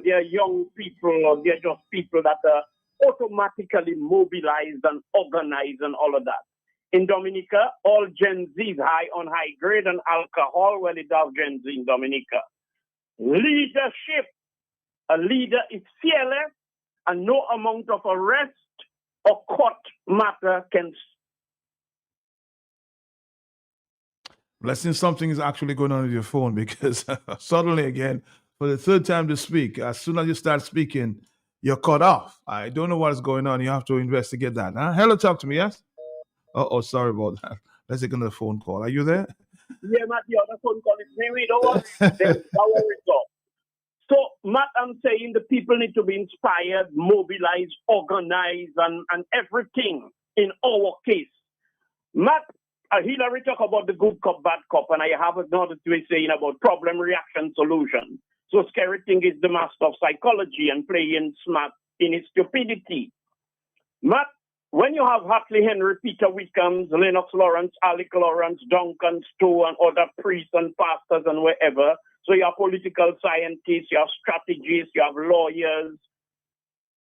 they're young people or they're just people that are automatically mobilized and organized and all of that. In Dominica, all Gen Z is high on high grade and alcohol. Well, it does Gen Z in Dominica. Leadership. A leader is fearless and no amount of arrest or court matter can. Blessing, something is actually going on with your phone because suddenly again, for the third time this week, as soon as you start speaking, you're cut off. I don't know what's going on. You have to investigate that. Huh? Hello, talk to me, yes? Oh, sorry about that. Let's take another phone call. Are you there? Yeah, Matt, the other phone call is me. Don't worry. There's power result. So, Matt, I'm saying the people need to be inspired, mobilized, organized, and everything in our case. Matt, Hillary talk about the good cop, bad cop, and I have another way saying about problem, reaction, solution. So Scary Thing is the master of psychology and playing smart in his stupidity. Matt, when you have Hartley Henry, Peter Wickams, Lennox Lawrence, Alec Lawrence, Duncan Stowe, and other priests and pastors and wherever, so you have political scientists, you have strategists, you have lawyers.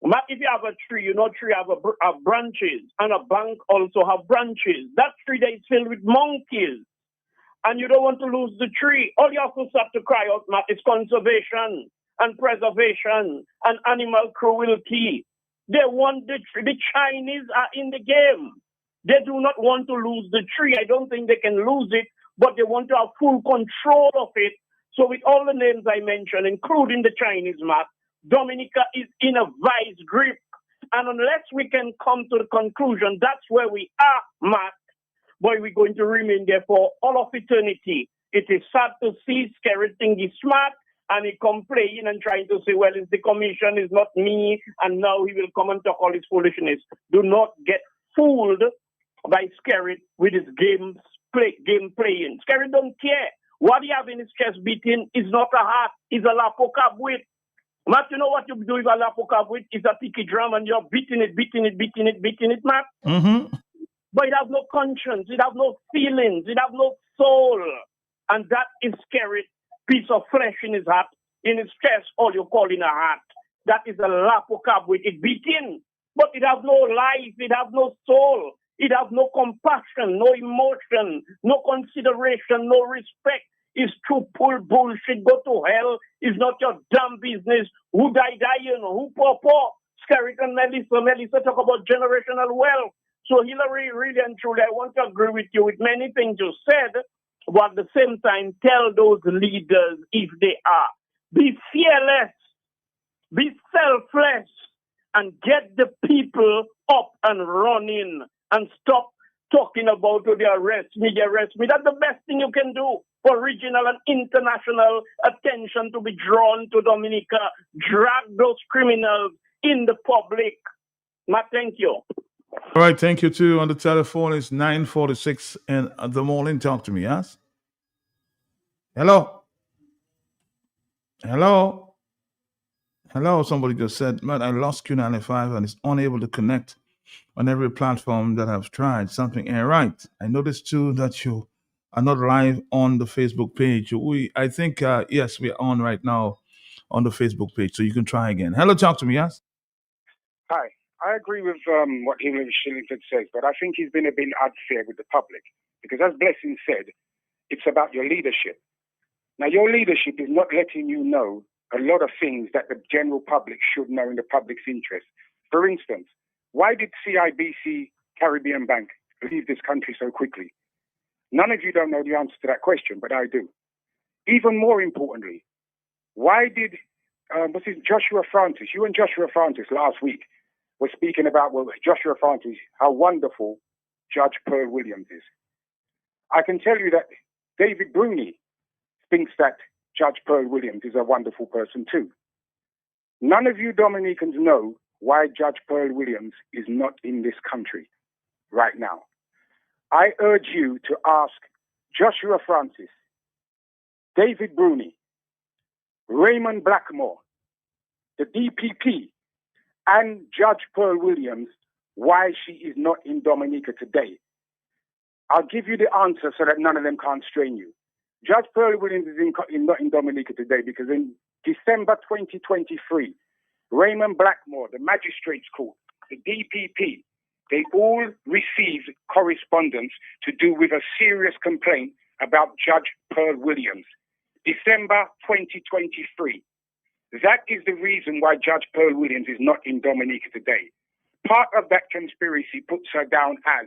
Matt, if you have a tree, you know tree have branches, and a bank also have branches. That tree that is filled with monkeys, and you don't want to lose the tree. All you have to start to cry out, Matt, is conservation and preservation and animal cruelty. They want the tree. The Chinese are in the game. They do not want to lose the tree. I don't think they can lose it, but they want to have full control of it. So with all the names I mentioned, including the Chinese, Matt, Dominica is in a vice grip. And unless we can come to the conclusion that's where we are, Matt, boy, we're going to remain there for all of eternity. It is sad to see Scary Thing is smart and he complaining and trying to say, well, it's the commission, it's not me, and now he will come and talk all his foolishness. Do not get fooled by Scary with his game playing. Scary don't care. What he have in his chest beating is not a heart, it's a lapo with. Matt, you know what you do with a lapo with? It's a picky drum and you're beating it, Matt. Mm-hmm. But it has no conscience, it has no feelings, it has no soul. And that is Scary piece of flesh in his heart, in his chest, all you call in a heart. That is a lapo with it beating. But it has no life, it has no soul, it has no compassion, no emotion, no consideration, no respect. It's true pull bullshit, go to hell. It's not your damn business. Who die, you know, who poor. Scary and Melissa talk about generational wealth. So Hillary, really and truly, I want to agree with you with many things you said, but at the same time, tell those leaders, if they are, be fearless, be selfless, and get the people up and running, and stop talking about the arrest me. That's the best thing you can do for regional and international attention to be drawn to Dominica. Drag those criminals in the public. Matt, thank you. All right, thank you too. On the telephone is 9:46 in the morning. Talk to me, yes? Hello? Somebody just said, man, I lost Q95 and it's unable to connect on every platform that I've tried. Something ain't right. I noticed too that you are not live on the Facebook page. I think, yes, we are on right now on the Facebook page, so you can try again. Hello, talk to me, yes? Hi. I agree with what Hillary Shillingford says, but I think he's been a bit unfair with the public. Because as Blessing said, it's about your leadership. Now, your leadership is not letting you know a lot of things that the general public should know in the public's interest. For instance, why did CIBC Caribbean Bank leave this country so quickly? None of you don't know the answer to that question, but I do. Even more importantly, why did Joshua Francis, you and Joshua Francis last week, we're speaking about, well, Joshua Francis, how wonderful Judge Pearl Williams is. I can tell you that David Bruni thinks that Judge Pearl Williams is a wonderful person too. None of you Dominicans know why Judge Pearl Williams is not in this country right now. I urge you to ask Joshua Francis, David Bruni, Raymond Blackmore, the DPP, and Judge Pearl Williams why she is not in Dominica today. I'll give you the answer so that none of them can't strain you. Judge Pearl Williams is not in Dominica today because December 2023, Raymond Blackmore, the Magistrates Court, the DPP, they all received correspondence to do with a serious complaint about Judge Pearl Williams. December 2023. That is the reason why Judge Pearl Williams is not in Dominica today. Part of that conspiracy puts her down as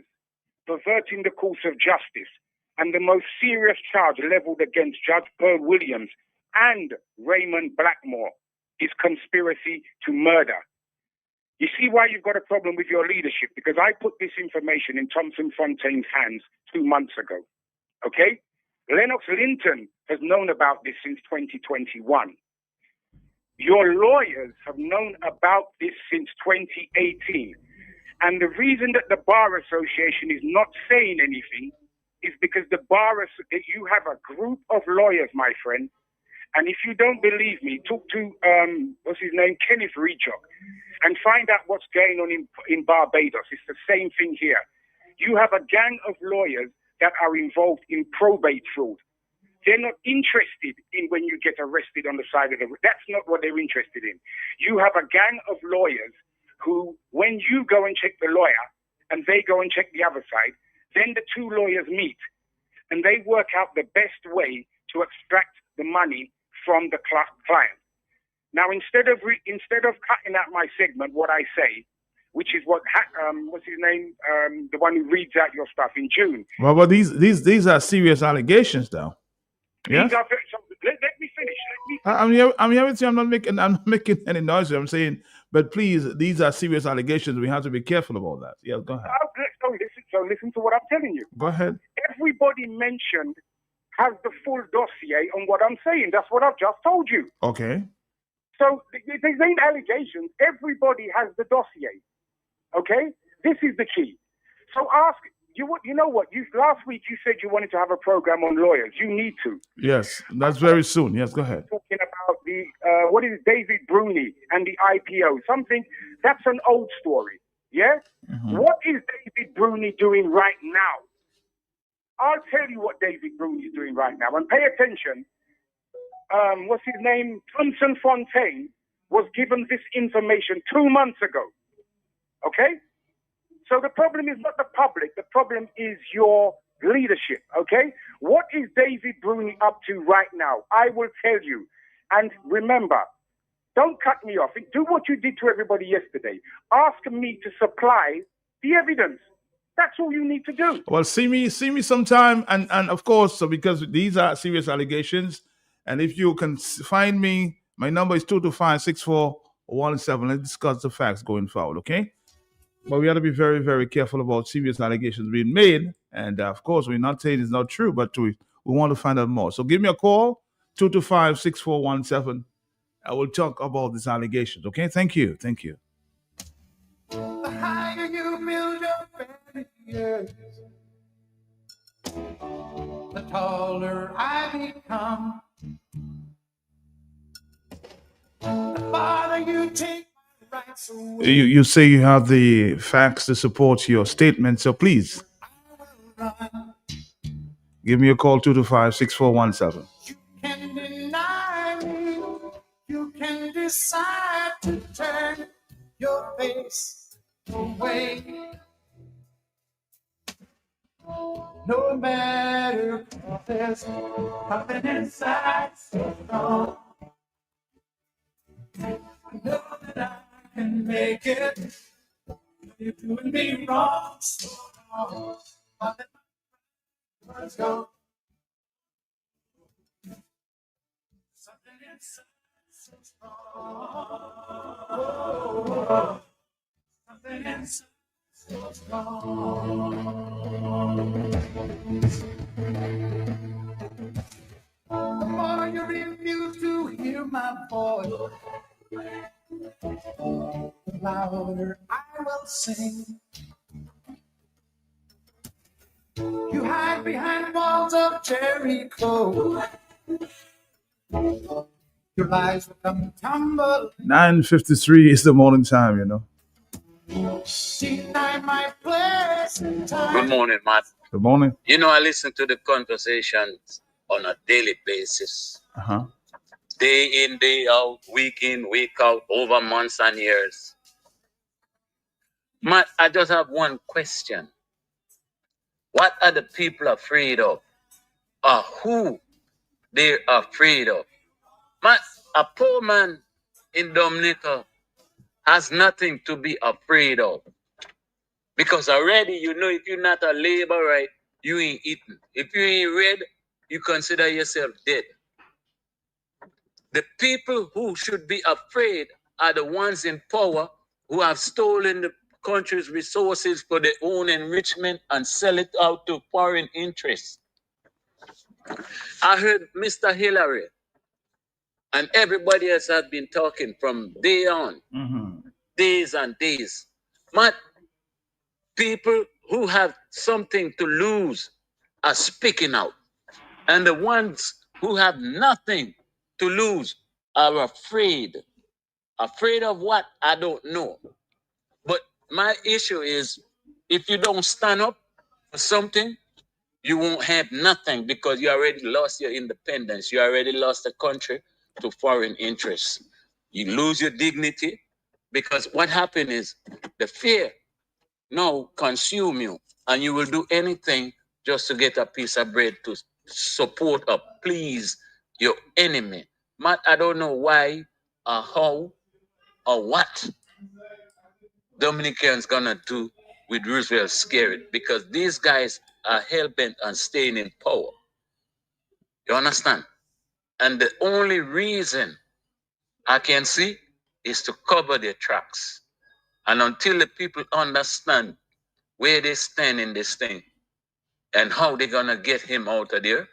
perverting the course of justice, and the most serious charge leveled against Judge Pearl Williams and Raymond Blackmore is conspiracy to murder. You see why you've got a problem with your leadership? Because I put this information in Thompson Fontaine's hands 2 months ago. Okay? Lennox Linton has known about this since 2021. Your lawyers have known about this since 2018. And the reason that the Bar Association is not saying anything is because you have a group of lawyers, my friend. And if you don't believe me, talk to, Kenneth Rejock, and find out what's going on in Barbados. It's the same thing here. You have a gang of lawyers that are involved in probate fraud. They're not interested in when you get arrested on the side of the road. That's not what they're interested in. You have a gang of lawyers who, when you go and check the lawyer and they go and check the other side, then the two lawyers meet and they work out the best way to extract the money from the client. Now, instead of cutting out my segment, what I say, which is what's his name, the one who reads out your stuff in June. Well, these are serious allegations, though. Yes? Let me finish. I'm here with you. I'm not making any noise. I'm saying, but please, these are serious allegations. We have to be careful about that. Yeah, go ahead. So listen to what I'm telling you. Go ahead. Everybody mentioned has the full dossier on what I'm saying. That's what I've just told you. Okay. So these ain't allegations. Everybody has the dossier. Okay? This is the key. So ask, you know what? Last week you said you wanted to have a program on lawyers. You need to. Yes, that's very soon. Yes, go ahead. Talking about the, David Bruni and the IPO. Something, that's an old story. Yeah? Mm-hmm. What is David Bruni doing right now? I'll tell you what David Bruni is doing right now. And pay attention. What's his name? Thompson Fontaine was given this information 2 months ago. Okay? So the problem is not the public. The problem is your leadership. Okay? What is David Bruni up to right now? I will tell you. And remember, don't cut me off. Do what you did to everybody yesterday. Ask me to supply the evidence. That's all you need to do. Well, see me sometime. And of course, so because these are serious allegations, and if you can find me, my number is 225-6417. Let's discuss the facts going forward, okay? But we have to be very, very careful about serious allegations being made. And of course, we're not saying it's not true, but we want to find out more. So give me a call, 225-6417. I will talk about these allegations, okay? Thank you. Thank you. The higher you build your barriers, the taller I become. The farther you take my rights away. You say you have the facts to support your statement, so please give me a call, 225-6417. You can deny me. You can decide to turn your face away. No matter what, there's something inside so strong. I know that I can make it. You're doing me wrong, so wrong. But let my words go. Something inside so strong. Something inside so strong. The more you refuse to hear my voice, the louder I will sing. You hide behind walls of Jericho. Your lies will come tumbling. 9:53 is the morning time, you know. Deny my place in time. Good morning, Matt. Good morning. You know, I listen to the conversations on a daily basis. Uh-huh. day in, day out, week in, week out, over months and years. Matt, I just have one question. What are the people afraid of? Or who they're afraid of? Matt, a poor man in Dominica has nothing to be afraid of. Because already, if you're not a laborite, you ain't eating. If you ain't red, you consider yourself dead. The people who should be afraid are the ones in power who have stolen the country's resources for their own enrichment and sell it out to foreign interests. I heard Mr. Hillary and everybody else has been talking from day on, days and days. But people who have something to lose are speaking out. And the ones who have nothing to lose are afraid. Afraid of what? I don't know. But my issue is, if you don't stand up for something, you won't have nothing because you already lost your independence. You already lost the country to foreign interests. You lose your dignity because what happened is the fear now consume you and you will do anything just to get a piece of bread to support or please your enemy. Matt, I don't know why or how or what Dominicans gonna do with Roosevelt scared, because these guys are hell-bent on staying in power. You understand? And the only reason I can see is to cover their tracks. And until the people understand where they stand in this thing and how they're gonna get him out of there,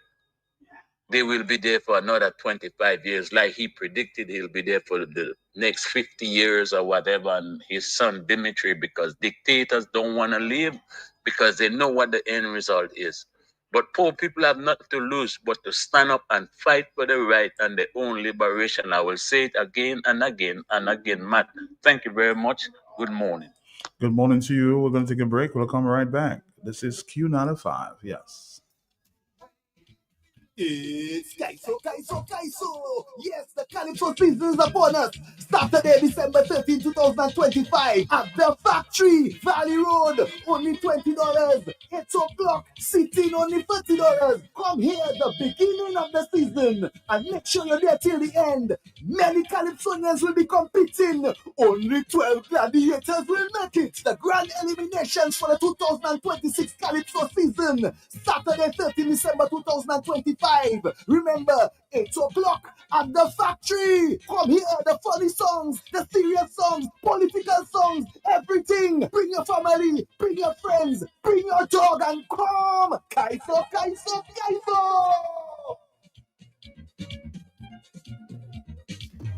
they will be there for another 25 years. Like he predicted, he'll be there for the next 50 years or whatever, and his son Dimitri, because dictators don't want to live because they know what the end result is. But poor people have nothing to lose but to stand up and fight for the right and their own liberation. I will say it again and again and again. Matt, thank you very much. Good morning. Good morning to you. We're going to take a break. We'll come right back. This is Q95. Yes. It's Kaiso. Yes, the Calypso season is upon us. Saturday, December 13, 2025 at the factory, Valley Road. Only $20. 8 o'clock, sitting only $30. Come here at the beginning of the season and make sure you're there till the end. Many Calypsonians will be competing. Only 12 gladiators will make it. The grand eliminations for the 2026 Calypso season. Saturday, 13 December 2025. Remember, 8 o'clock at the factory. Come here, the funny songs, the serious songs, political songs, everything. Bring your family, bring your friends, bring your dog and come. Kaiso.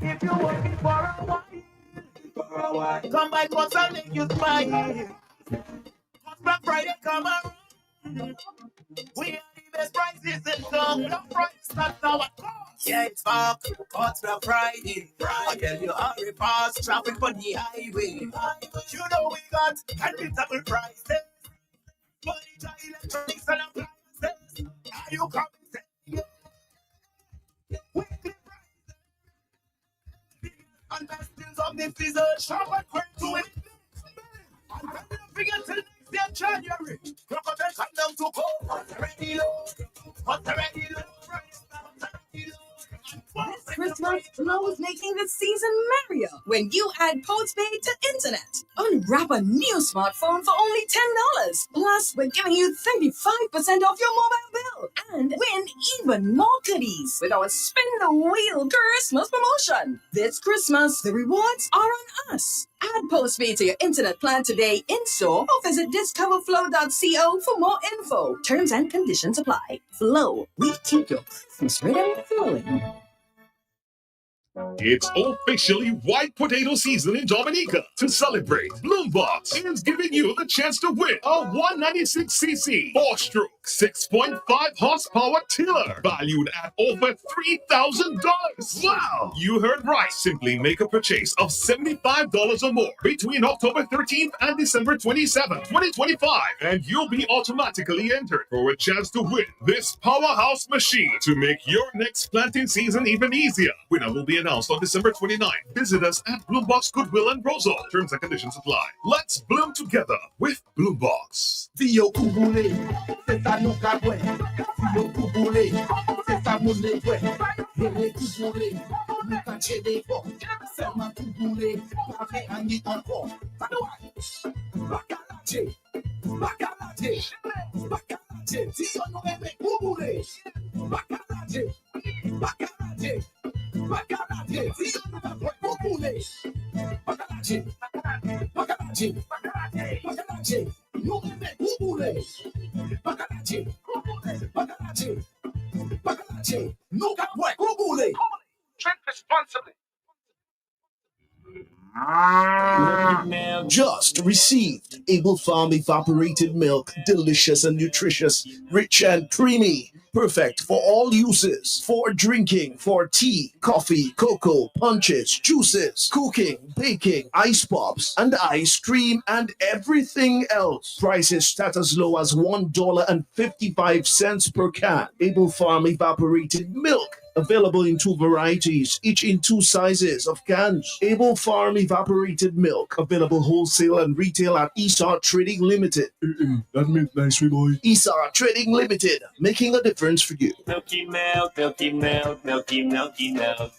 If you're working for a while, come by once and make you smile. Black Friday come around. We are the best prices in town. Black Friday starts now at cost. Yeah, it's back. What's Black Friday? I tell you, hurry fast. Traffic on the highway. You know we got unbeatable prices. Furniture, electronics, and appliances. Are you coming? Weekly prices. And best deals of the season. Shop and quick to it. And when you forget till next year, January, crocodile come down to go. What's already low? This Christmas, Flow is making the season merrier when you add postpaid to internet. Unwrap a new smartphone for only $10. Plus, we're giving you 35% off your mobile bill. And win even more goodies with our Spin the Wheel Christmas promotion. This Christmas, the rewards are on us. Add postpaid to your internet plan today in store or visit discoverflow.co for more info. Terms and conditions apply. Flow, we keep your Christmas rhythm flowing. It's officially white potato season in Dominica. To celebrate, Bloombox is giving you the chance to win a 196cc 4-stroke, 6.5 horsepower tiller valued at over $3,000. Wow! You heard right. Simply make a purchase of $75 or more between October 13th and December 27th, 2025, and you'll be automatically entered for a chance to win this powerhouse machine to make your next planting season even easier. Winner will be announced on December 29th. Visit us at Bloombox Goodwill and Roseau. Terms and conditions apply. Let's bloom together with Bloombox. Vio Kubule, c'est ça nous caboué. Vio Kubule, c'est ça nous l'écoué. Hele Kubule, nous caché des fois. C'est ma Kubule, pas fait un nid encore. Bacalache, bacalache, bacalache. Si on nous répète Kubule, bacalache, bacalache, bacalache. Si on nous répète Kubule, bacalache, bacalache, bacalache. Nous répète Kubule, bacalache, bacalache, bacalache. Nous caboué Kubule. Drink responsibly. Just received Able Farm evaporated milk, delicious and nutritious, rich and creamy, perfect for all uses, for drinking, for tea, coffee, cocoa, punches, juices, cooking, baking, ice pops, and ice cream, and everything else. Prices start as low as $1.55 per can. Able Farm evaporated milk. Available in 2 varieties, each in 2 sizes of cans. Able Farm evaporated milk. Available wholesale and retail at Esar Trading Limited. That means nice, boy. Esar Trading Limited, making a difference for you. Milky milk, milky milk, milky, milky milk.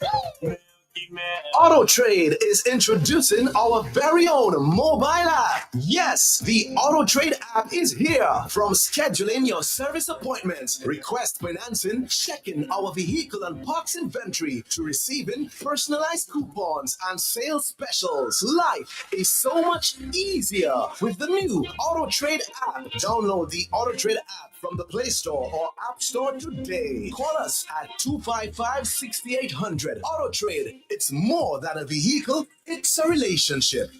Auto Trade is introducing our very own mobile app. Yes, the Auto Trade app is here. From scheduling your service appointments, request financing, checking our vehicle and parts inventory, to receiving personalized coupons and sales specials. Life is so much easier with the new Auto Trade app. Download the Auto Trade app from the Play Store or App Store today. Call us at 255-6800. Auto Trade, it's more than a vehicle, it's a relationship.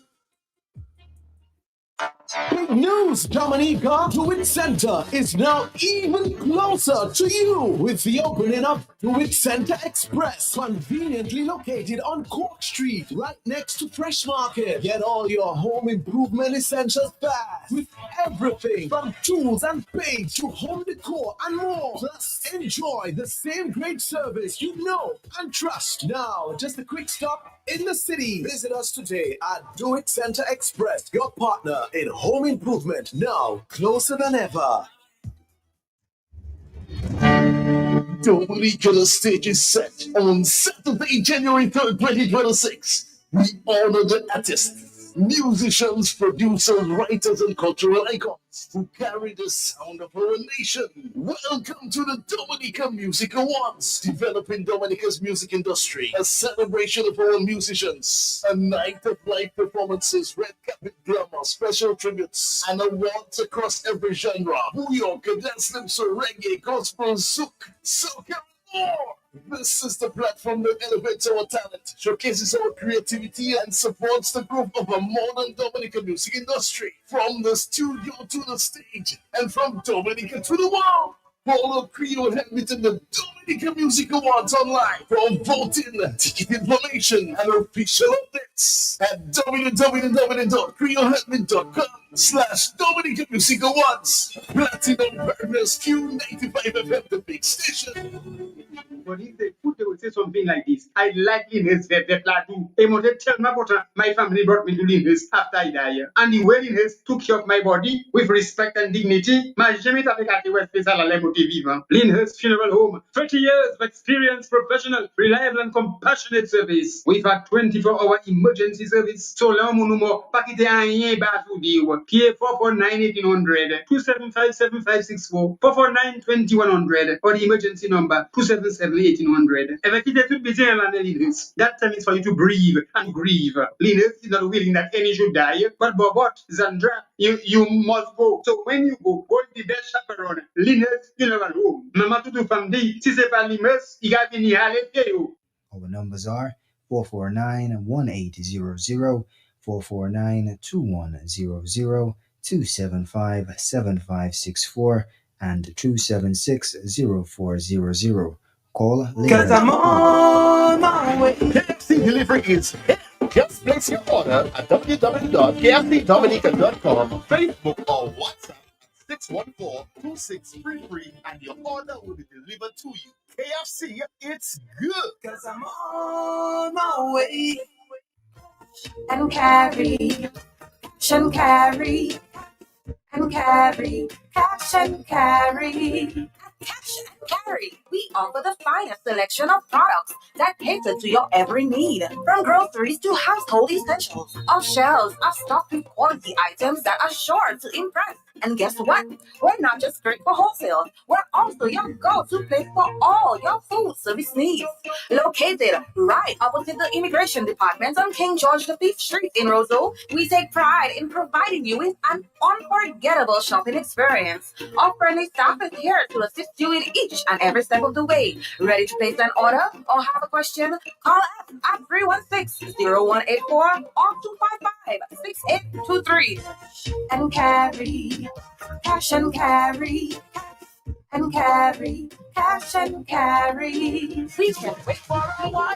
Big news, Dominica! Do It Center is now even closer to you with the opening of Do It Center Express, conveniently located on Cork Street, right next to Fresh Market. Get all your home improvement essentials fast with everything from tools and paints to home decor and more. Plus, enjoy the same great service you know and trust. Now, just a quick stop in the city. Visit us today at Do It Center Express, your partner in home improvement, now closer than ever. Dominica, the stage is set. On Saturday, January 3rd, 2026, we honor the artists, musicians, producers, writers, and cultural icons who carry the sound of our nation. Welcome to the Dominica Music Awards, developing Dominica's music industry, a celebration of our musicians, a night of live performances, red carpet glamour, special tributes, and awards across every genre: booyaka, dance, calypso, reggae, gospel, souk, soca, and more. This is the platform that elevates our talent, showcases our creativity, and supports the growth of a modern Dominica music industry. From the studio to the stage, and from Dominica to the world. Follow Creole Headmeet in the Dominica Music Awards online for voting, ticket information, and official updates at www.creoleheadmeet.com/Dominica Music Awards. Platinum Partners Q95 FM, the big station. But if they would say something like this, I like Linus Verde Plateau. They wanted to tell my daughter, my family brought me to Linus after I died. And the way Linus took care of my body with respect and dignity, my jamais avec à West Faisal à l'émoté vivant. Linus Funeral Home, 30 years of experience, professional, reliable and compassionate service. We've had 24-hour emergency service. So long, monument, pas quitter rien, bas tout dire. Qui est 449-1800, 275-7564, 449-2100, or the emergency number, 277-1800. If I keep it busy and Linus, that time is for you to breathe and grieve. Linus is not willing that any should die, but Bobot, Zandra, you must go. So when you go with the best chaperone. Linus Funeral Home. Mama Tutu family, si c'est pas Linus, il va venir à l'été. Our numbers are 449-1800, 449-2100, 275-7564, and 276-0400. Call later. Cause I'm on my way. KFC delivery is here. Just place your order at www.kfcdominica.com, Facebook or WhatsApp at 614-2633 and your order will be delivered to you. KFC, it's good. Cause I'm on my way. And carry, and carry, cash and carry. At Cash and Carry, we offer the finest selection of products that cater to your every need. From groceries to household essentials, our shelves are stocked with quality items that are sure to impress. And guess what? We're not just great for wholesale, we're also your go-to place for all your food service needs. Located right opposite the Immigration Department on King George V Street in Roseau, we take pride in providing you with an unforgettable shopping experience. Our friendly staff is here to assist you in each and every step of the way. Ready to place an order or have a question? Call us at 316-0184 or 255-6823. And carry, cash and carry, and carry, cash and carry. We can Wait for a while.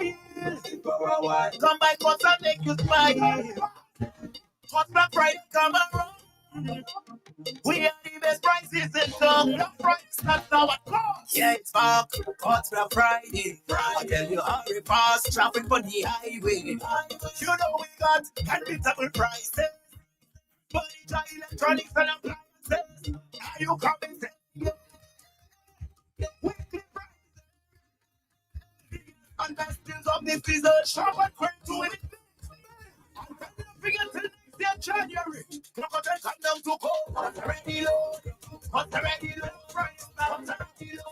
Come by cause I'll make you smile. Hot Black Friday come around. We are the best prices in town. The price that's our cost. Yeah, it's back. Hot Black Friday. I tell you how we pass traffic on the highway. You know we got unbeatable prices. Furniture, electronics, and appliances. Are you coming? Weekly prices. And best deals of this season. Shop and quick to it. I'm ready to till next year, January. Crocodile come down to go. What's already low? What's already low? Price now. What's already low?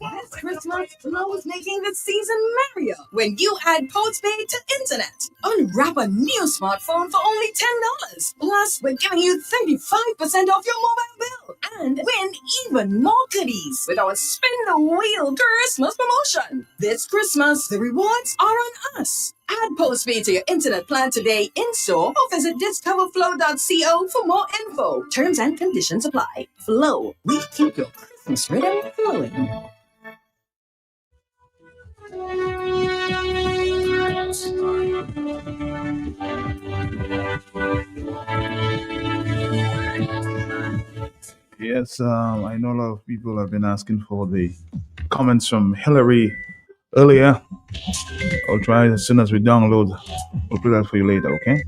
This Christmas, Flow is making the season merrier when you add postpaid to internet. Unwrap a new smartphone for only $10. Plus, we're giving you 35% off your mobile bill. And win even more goodies with our Spin the Wheel Christmas promotion. This Christmas, the rewards are on us. Add postpaid to your internet plan today in store or visit discoverflow.co for more info. Terms and conditions apply. Flow, we keep your Christmas rhythm flowing. Yes, I know a lot of people have been asking for the comments from Hillary earlier. I'll try as soon as we download. We'll play that for you later, okay?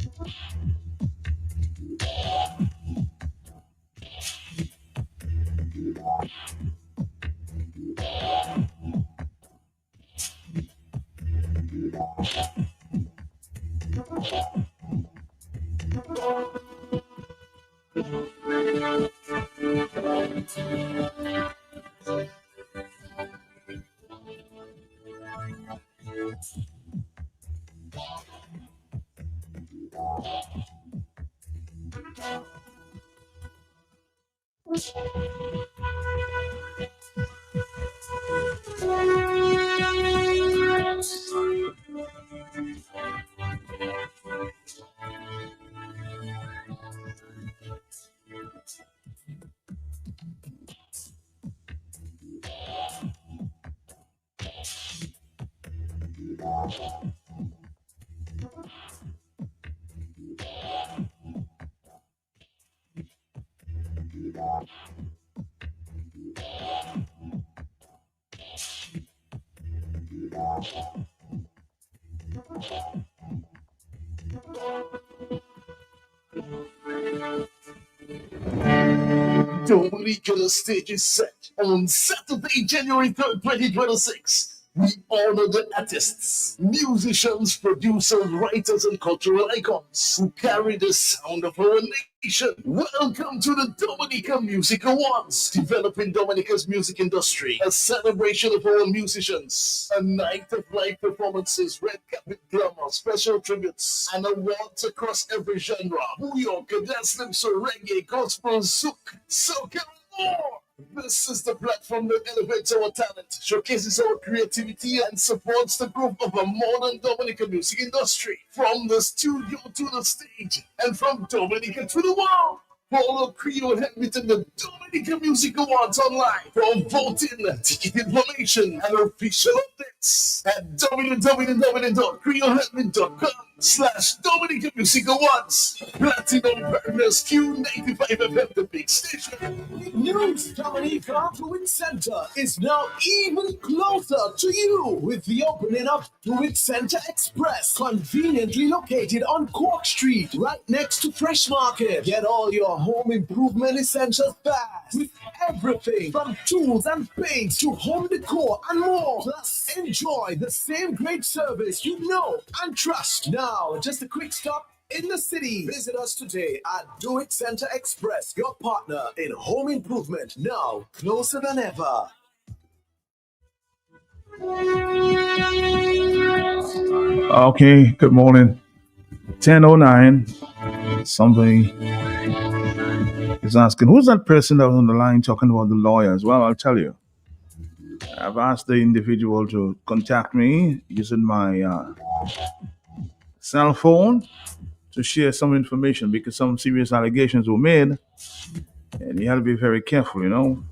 Dominica stage is set on Saturday, January 3rd, 2026. We honor the artists, musicians, producers, writers, and cultural icons who carry the sound of our nation. Welcome to the Dominica Music Awards, developing Dominica's music industry, a celebration of our musicians, a night of live performances, red carpet glamour, special tributes, and awards across every genre: New York, dance, calypso, reggae, gospel, zouk, soca, and more. This is the platform that elevates our talent, showcases our creativity, and supports the growth of a modern Dominican music industry. From the studio to the stage, and from Dominica to the world. Follow Creole Headmeet in the Dominican Music Awards online for voting, ticket information, and official updates at www.creoleheadmeet.com/Dominican Music Awards. Platinum Partners Q95 FM, the big station. News Dominica Fluid Center is now even closer to you with the opening of Fluid Center Express, conveniently located on Cork Street, right next to Fresh Market. Get all your home improvement essentials fast with everything from tools and paints to home decor and more. Plus, enjoy the same great service you know and trust. Now, just a quick stop in the city. Visit us today at Do It Center Express, your partner in home improvement, now closer than ever. Okay, good morning. 10:09. Somebody is asking, who's that person that was on the line talking about the lawyers? Well, I'll tell you. I've asked the individual to contact me using my cell phone to share some information because some serious allegations were made, and you have to be very careful, you know.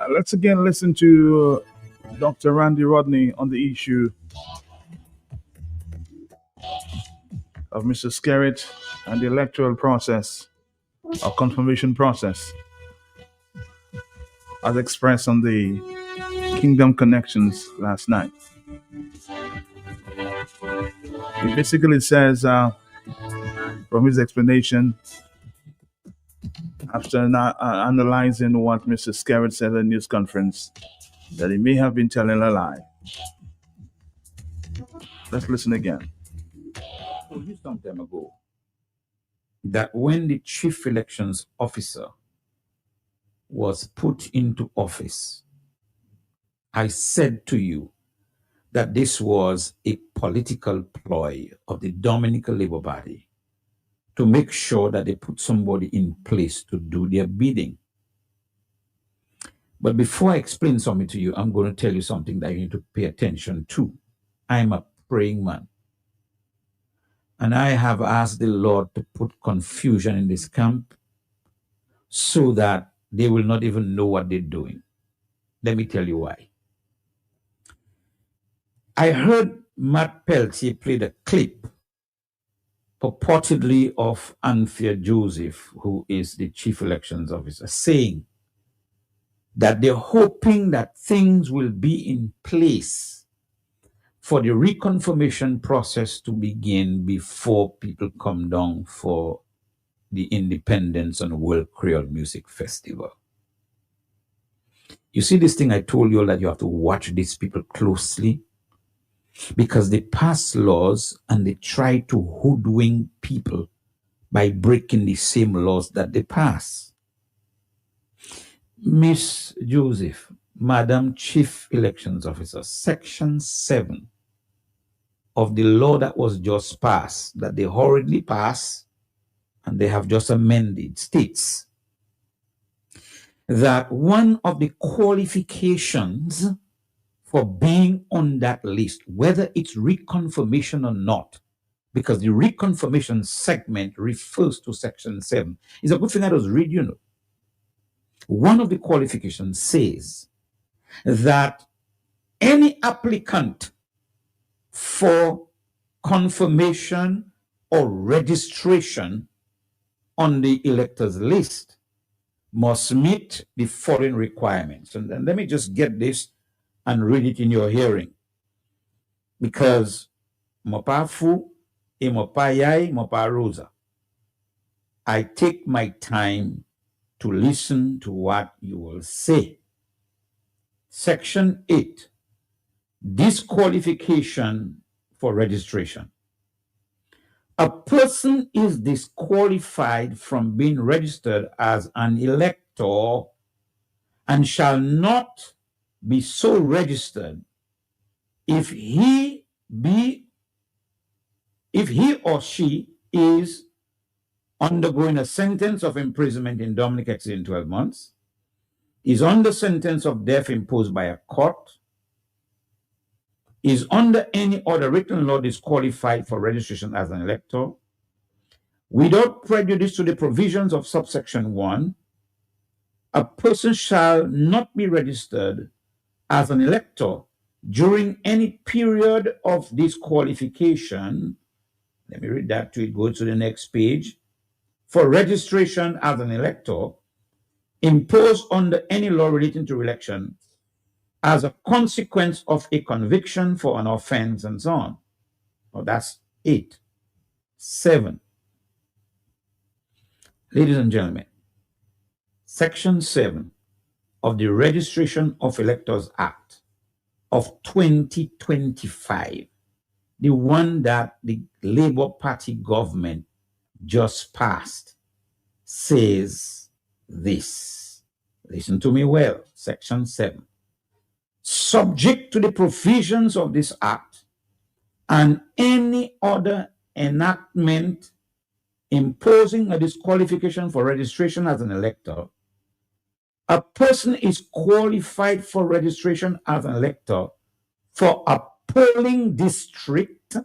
Let's again listen to Dr. Randy Rodney on the issue of Mr. Skerritt and the electoral process or confirmation process as expressed on the Kingdom Connections last night. He basically says, from his explanation, after analyzing what Mr. Skerritt said at a news conference, that he may have been telling a lie. Let's listen again. Told you some time ago that when the chief elections officer was put into office, I said to you that this was a political ploy of the Dominican Labour Party to make sure that they put somebody in place to do their bidding. But before I explain something to you, I'm going to tell you something that you need to pay attention to. I'm a praying man. And I have asked the Lord to put confusion in this camp so that they will not even know what they're doing. Let me tell you why. I heard Matt Peltier play the clip purportedly of Anthea Joseph, who is the chief elections officer, saying that they're hoping that things will be in place for the reconfirmation process to begin before people come down for the Independence and World Creole Music Festival. You see this thing I told you that you have to watch these people closely because they pass laws and they try to hoodwink people by breaking the same laws that they pass. Miss Joseph, Madam Chief Elections Officer, Section 7 of the law that was just passed, that they hurriedly passed and they have just amended, states that one of the qualifications for being on that list, whether it's reconfirmation or not, because the reconfirmation segment refers to Section 7. It's a good thing I was read, you know. One of the qualifications says that any applicant for confirmation or registration on the electors list must meet the following requirements. And then let me just get this and read it in your hearing. Because mopa fu, e mopa yai, mopa rosa. I take my time to listen to what you will say. Section 8, disqualification for registration. A person is disqualified from being registered as an elector elector and shall not be so registered if he or she is undergoing a sentence of imprisonment in Dominica exceeding 12 months, is under sentence of death imposed by a court, is under any other written law disqualified for registration as an elector, without prejudice to the provisions of subsection 1, a person shall not be registered as an elector during any period of disqualification. Let me read that to it, go to the next page. For registration as an elector imposed under any law relating to election as a consequence of a conviction for an offense and so on. Well, that's 8. 7. Ladies and gentlemen, Section 7 of the Registration of Electors Act of 2025, the one that the Labour Party government just passed, says this. Listen to me well. Section 7. Subject to the provisions of this act and any other enactment imposing a disqualification for registration as an elector, a person is qualified for registration as an elector for a polling district. I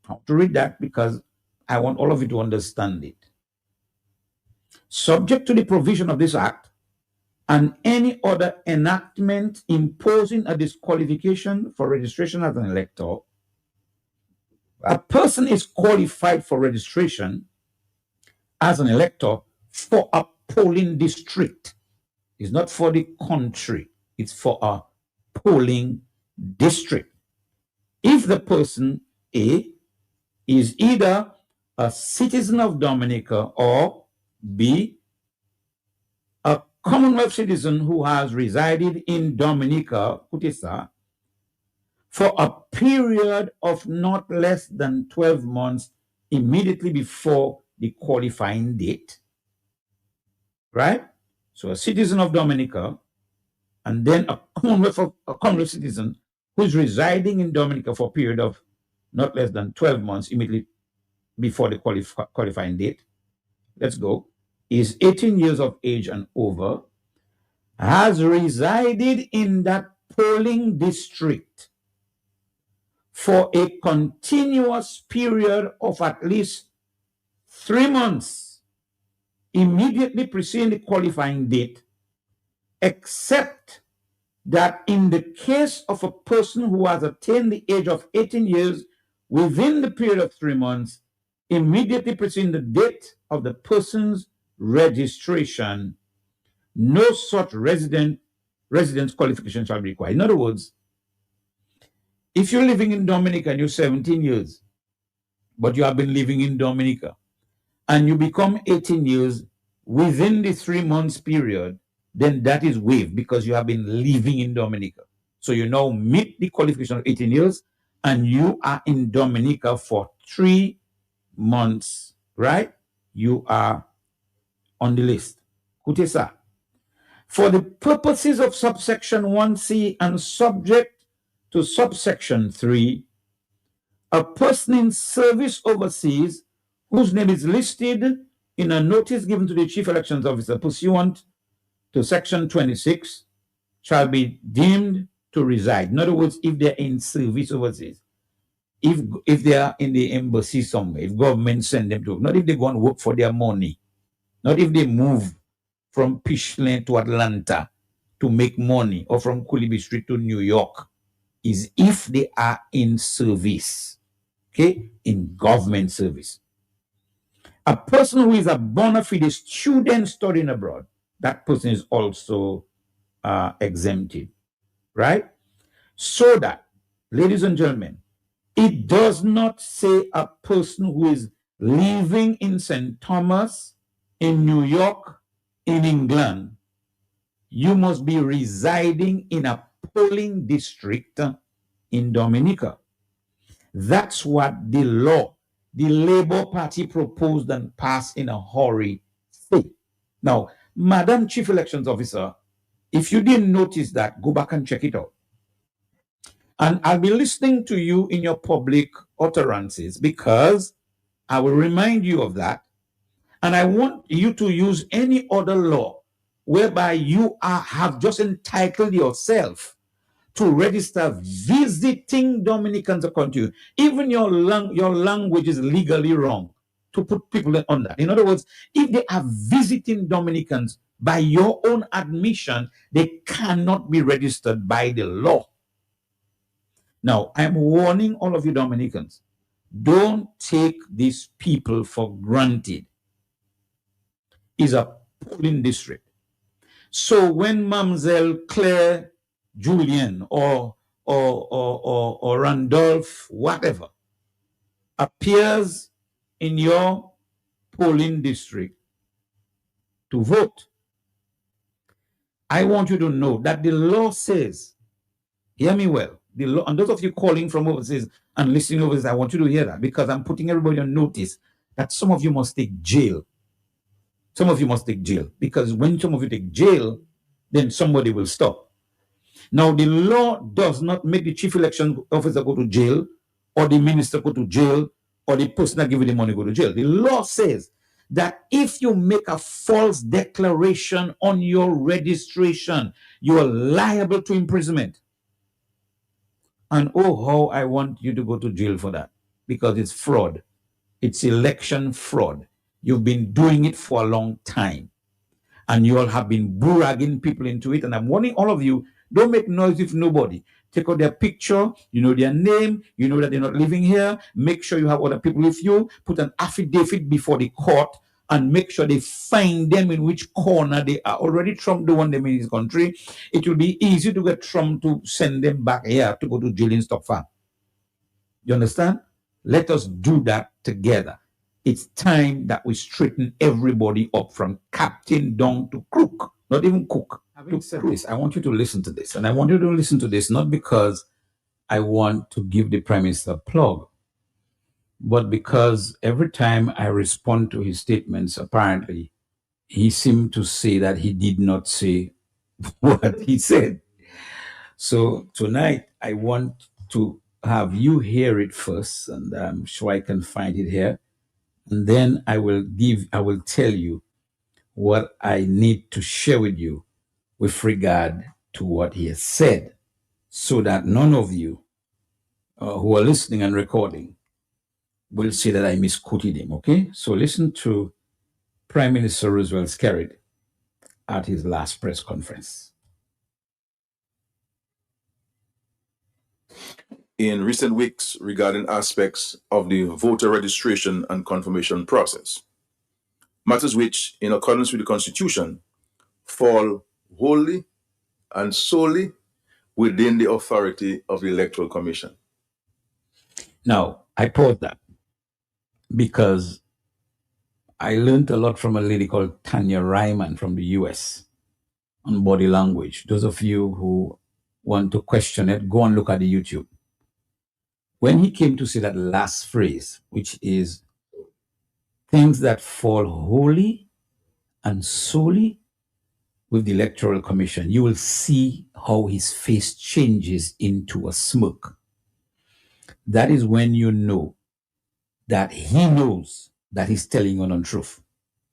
have to read that because I want all of you to understand it. Subject to the provision of this act and any other enactment imposing a disqualification for registration as an elector, a person is qualified for registration as an elector for a polling district. It's not for the country, it's for a polling district. If the person A is either a citizen of Dominica or B, a Commonwealth citizen who has resided in Dominica, Kutesa, for a period of not less than 12 months immediately before the qualifying date, right? So a citizen of Dominica and then a Commonwealth citizen who's residing in Dominica for a period of not less than 12 months immediately before the qualifying date, let's go, is 18 years of age and over, has resided in that polling district for a continuous period of at least 3 months immediately preceding the qualifying date, except that in the case of a person who has attained the age of 18 years within the period of 3 months immediately preceding the date of the person's registration, no such residence qualification shall be required. In other words, if you're living in Dominica and you're 17 years, but you have been living in Dominica, and you become 18 years within the 3 months period, then that is waived because you have been living in Dominica. So you now meet the qualification of 18 years and you are in Dominica for 3 months, right? You are on the list. Kutesa. For the purposes of subsection 1C and subject to subsection 3, a person in service overseas whose name is listed in a notice given to the Chief Elections Officer pursuant to section 26 shall be deemed to reside. In other words, if they're in service overseas, if they are in the embassy somewhere, if government send them to, not if they go and work for their money, not if they move from Pishlane to Atlanta to make money or from Kulibi Street to New York, is if they are in service, okay, in government service. A person who is a bona fide student studying abroad, that person is also exempted, right? So that, ladies and gentlemen, it does not say a person who is living in St. Thomas, in New York, in England, you must be residing in a polling district in Dominica. That's what the law the Labour Party proposed and passed in a hurry say. Now, Madam Chief Elections Officer, if you didn't notice that, go back and check it out. And I'll be listening to you in your public utterances because I will remind you of that. And I want you to use any other law whereby you have just entitled yourself to register visiting Dominicans according to you. Even your language is legally wrong to put people on that. In other words, if they are visiting Dominicans by your own admission, they cannot be registered by the law. Now, I'm warning all of you Dominicans, don't take these people for granted. It's a polling district. So when Mamselle Claire Julian or Randolph, whatever, appears in your polling district to vote, I want you to know that the law says, hear me well, the law, and those of you calling from overseas and listening overseas, I want you to hear that because I'm putting everybody on notice that some of you must take jail. Some of you must take jail because when some of you take jail, then somebody will stop. Now, the law does not make the chief election officer go to jail or the minister go to jail or the person that give you the money go to jail. The law says that if you make a false declaration on your registration, you are liable to imprisonment. And oh, how I want you to go to jail for that because it's fraud. It's election fraud. You've been doing it for a long time. And you all have been bragging people into it. And I'm warning all of you, don't make noise with nobody. Take out their picture, you know their name, you know that they're not living here. Make sure you have other people with you. Put an affidavit before the court and make sure they find them in which corner they are. Already Trump don't want them in his country. It will be easy to get Trump to send them back here to go to jail in Stockfarm. You understand? Let us do that together. It's time that we straighten everybody up from captain down to crook, not even cook. Having said this, I want you to listen to this. And I want you to listen to this not because I want to give the Prime Minister a plug, but because every time I respond to his statements, apparently, he seemed to say that he did not say what he said. So tonight, I want to have you hear it first, and I'm sure I can find it here. And then I will tell you what I need to share with you with regard to what he has said, so that none of you who are listening and recording will say that I misquoted him, okay? So listen to Prime Minister Roosevelt Skerrit at his last press conference. In recent weeks regarding aspects of the voter registration and confirmation process, matters which, in accordance with the Constitution, fall wholly and solely within the authority of the Electoral Commission. Now, I pause that because I learned a lot from a lady called Tanya Ryman from the US on body language. Those of you who want to question it, go and look at the YouTube. When he came to say that last phrase, which is things that fall wholly and solely with the Electoral Commission, you will see how his face changes into a smirk. That is when you know that he knows that he's telling you an untruth.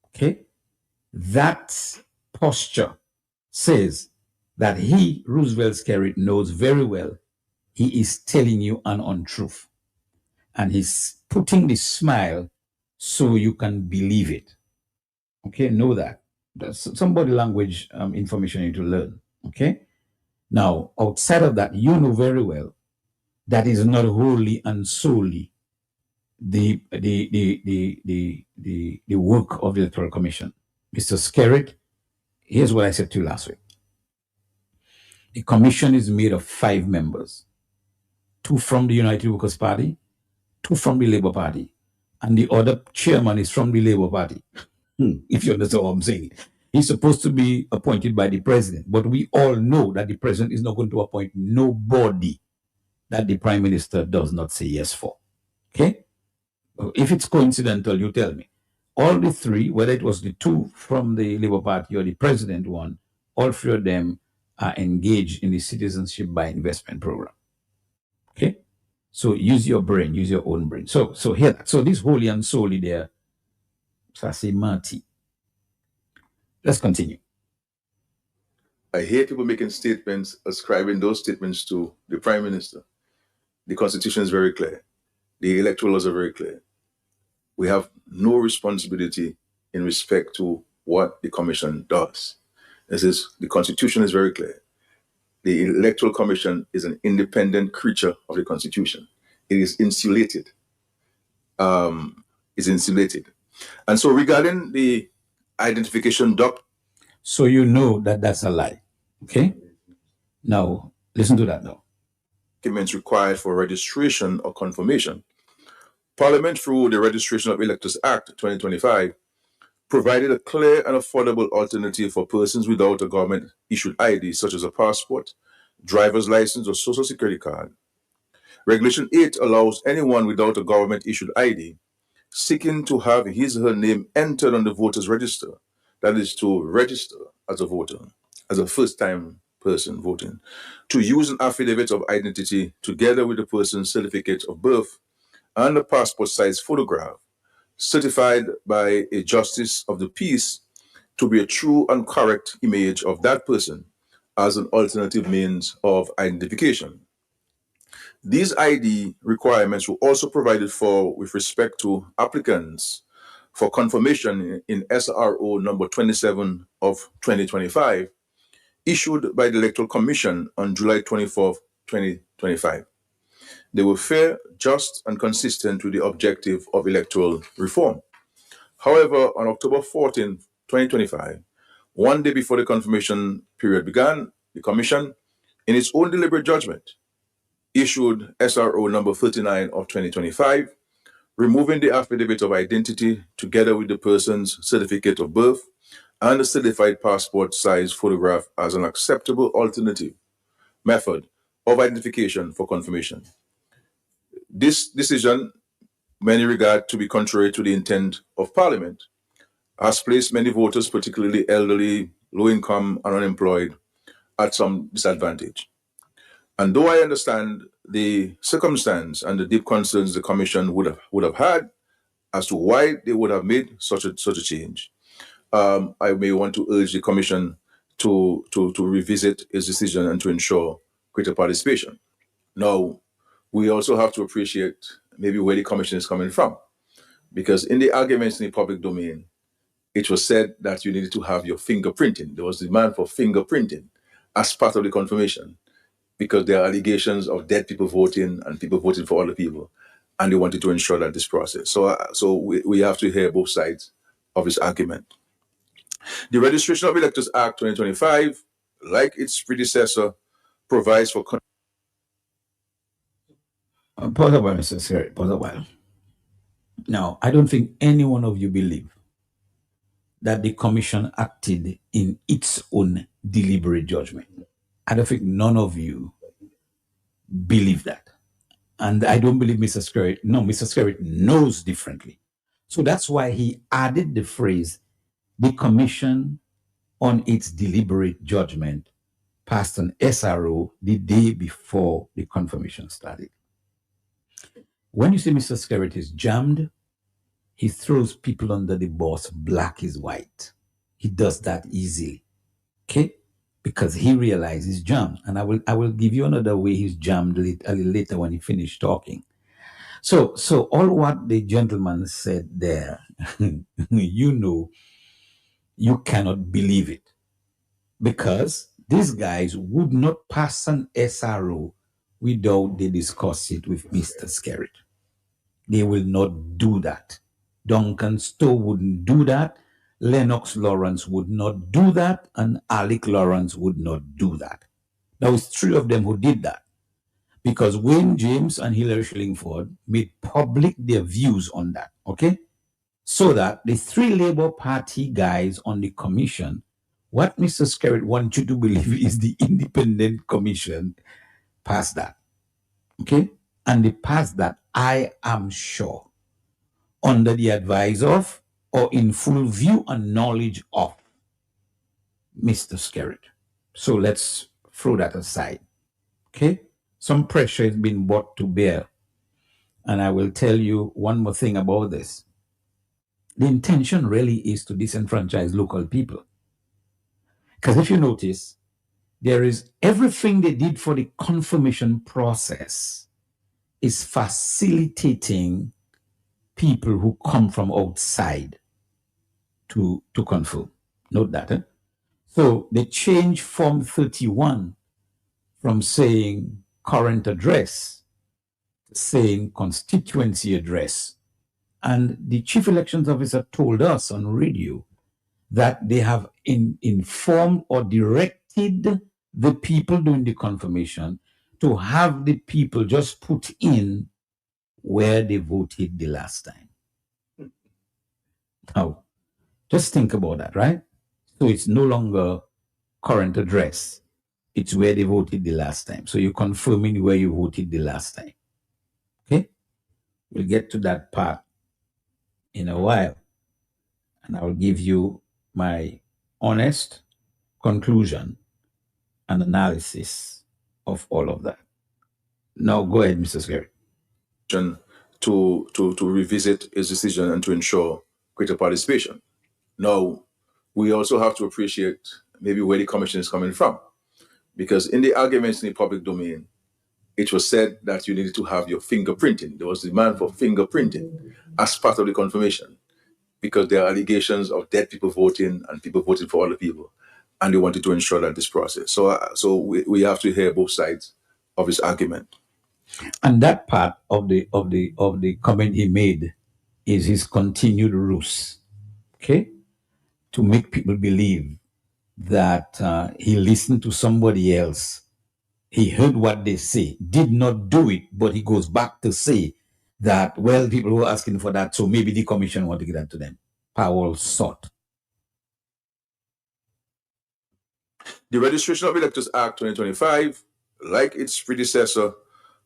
Okay? That posture says that he, Roosevelt Skerrit, knows very well he is telling you an untruth. And he's putting this smile so you can believe it. Okay? Know that. That's some body language information you need to learn. Okay? Now, outside of that, you know very well that is not wholly and solely the work of the Electoral Commission. Mr. Skerrit, here's what I said to you last week. The commission is made of 5 members, 2 from the United Workers' Party, 2 from the Labour Party, and the other chairman is from the Labour Party. If you understand what I'm saying. He's supposed to be appointed by the president, but we all know that the president is not going to appoint nobody that the Prime Minister does not say yes for. Okay? If it's coincidental, you tell me. all the three, whether it was the two from the Labour Party or the president one, all three of them are engaged in the citizenship by investment program. Okay? So use your brain, use your own brain. So here, so this wholly and solely there, Sasi Marty. Let's continue. I hear people making statements, ascribing those statements to the Prime Minister. The Constitution is very clear. The electoral laws are very clear. We have no responsibility in respect to what the Commission does. The Constitution is very clear. The Electoral Commission is an independent creature of the Constitution. It is insulated. And so regarding the identification doc. So you know that that's a lie, okay? Now, listen to that now. Documents required for registration or confirmation. Parliament, through the Registration of Electors Act 2025, provided a clear and affordable alternative for persons without a government-issued ID, such as a passport, driver's license, or social security card. Regulation 8 allows anyone without a government-issued ID seeking to have his or her name entered on the voters' register, that is to register as a voter, as a first-time person voting, to use an affidavit of identity together with the person's certificate of birth and a passport-size photograph certified by a justice of the peace to be a true and correct image of that person as an alternative means of identification. These ID requirements were also provided for with respect to applicants for confirmation in SRO number 27 of 2025, issued by the Electoral Commission on July 24, 2025. They were fair, just, and consistent with the objective of electoral reform. However, on October 14, 2025, one day before the confirmation period began, the Commission, in its own deliberate judgment, issued SRO number 39 of 2025, removing the affidavit of identity together with the person's certificate of birth and a certified passport-size photograph as an acceptable alternative method of identification for confirmation. This decision, many regard to be contrary to the intent of Parliament, has placed many voters, particularly elderly, low-income, and unemployed, at some disadvantage. And though I understand the circumstance and the deep concerns the Commission would have had as to why they would have made such a change, I may want to urge the Commission to revisit its decision and to ensure greater participation. Now, we also have to appreciate maybe where the Commission is coming from, because in the arguments in the public domain, it was said that you needed to have your fingerprinting. There was demand for fingerprinting as part of the confirmation, because there are allegations of dead people voting and people voting for other people, and they wanted to ensure that this process. So we have to hear both sides of this argument. The Registration of Electors Act 2025, like its predecessor, provides for... Pause a while, Mr. Scary, pause a while. Now, I don't think any one of you believe that the Commission acted in its own deliberate judgment. I don't think none of you believe that. And I don't believe Mr. Skerritt. No, Mr. Skerritt knows differently. So that's why he added the phrase, the Commission on its deliberate judgment passed an SRO the day before the confirmation started. When you say Mr. Skerritt is jammed, he throws people under the bus, black is white. He does that easily, okay? Because he realizes he's jammed. And I will give you another way he's jammed a little later when he finished talking. So all what the gentleman said there, you know, you cannot believe it. Because these guys would not pass an SRO without they discuss it with Mr. Skerritt. They will not do that. Duncan Stowe wouldn't do that. Lennox Lawrence would not do that, and Alec Lawrence would not do that. Now, it's three of them who did that, because Wayne James and Hillary Shillingford made public their views on that, okay? So that the three Labour Party guys on the commission, what Mr. Skerritt wants you to believe is the independent commission passed that, okay? And they passed that, I am sure, under the advice of or in full view and knowledge of Mr. Skerritt. So let's throw that aside. Okay? Some pressure has been brought to bear. And I will tell you one more thing about this. The intention really is to disenfranchise local people. Because if you notice, there is everything they did for the confirmation process is facilitating people who come from outside to confirm. Note that. So they changed Form 31 from saying current address to saying constituency address. And the chief elections officer told us on radio that they have informed or directed the people doing the confirmation to have the people just put in where they voted the last time. Now, just think about that, right? So it's no longer current address. It's where they voted the last time. So you're confirming where you voted the last time. Okay? We'll get to that part in a while. And I'll give you my honest conclusion and analysis of all of that. Now, go ahead, Mr. Skerritt. To revisit his decision and to ensure greater participation. Now, we also have to appreciate maybe where the commission is coming from, because in the arguments in the public domain, it was said that you needed to have your fingerprinting. There was demand for fingerprinting as part of the confirmation, because there are allegations of dead people voting and people voting for other people, and they wanted to ensure that this process. So we have to hear both sides of his argument. And that part of the comment he made is his continued ruse, okay, to make people believe that he listened to somebody else. He heard what they say, did not do it, but he goes back to say that, well, people were asking for that, so maybe the commission want to get that to them. Powell sought. The Registration of Electors Act 2025, like its predecessor,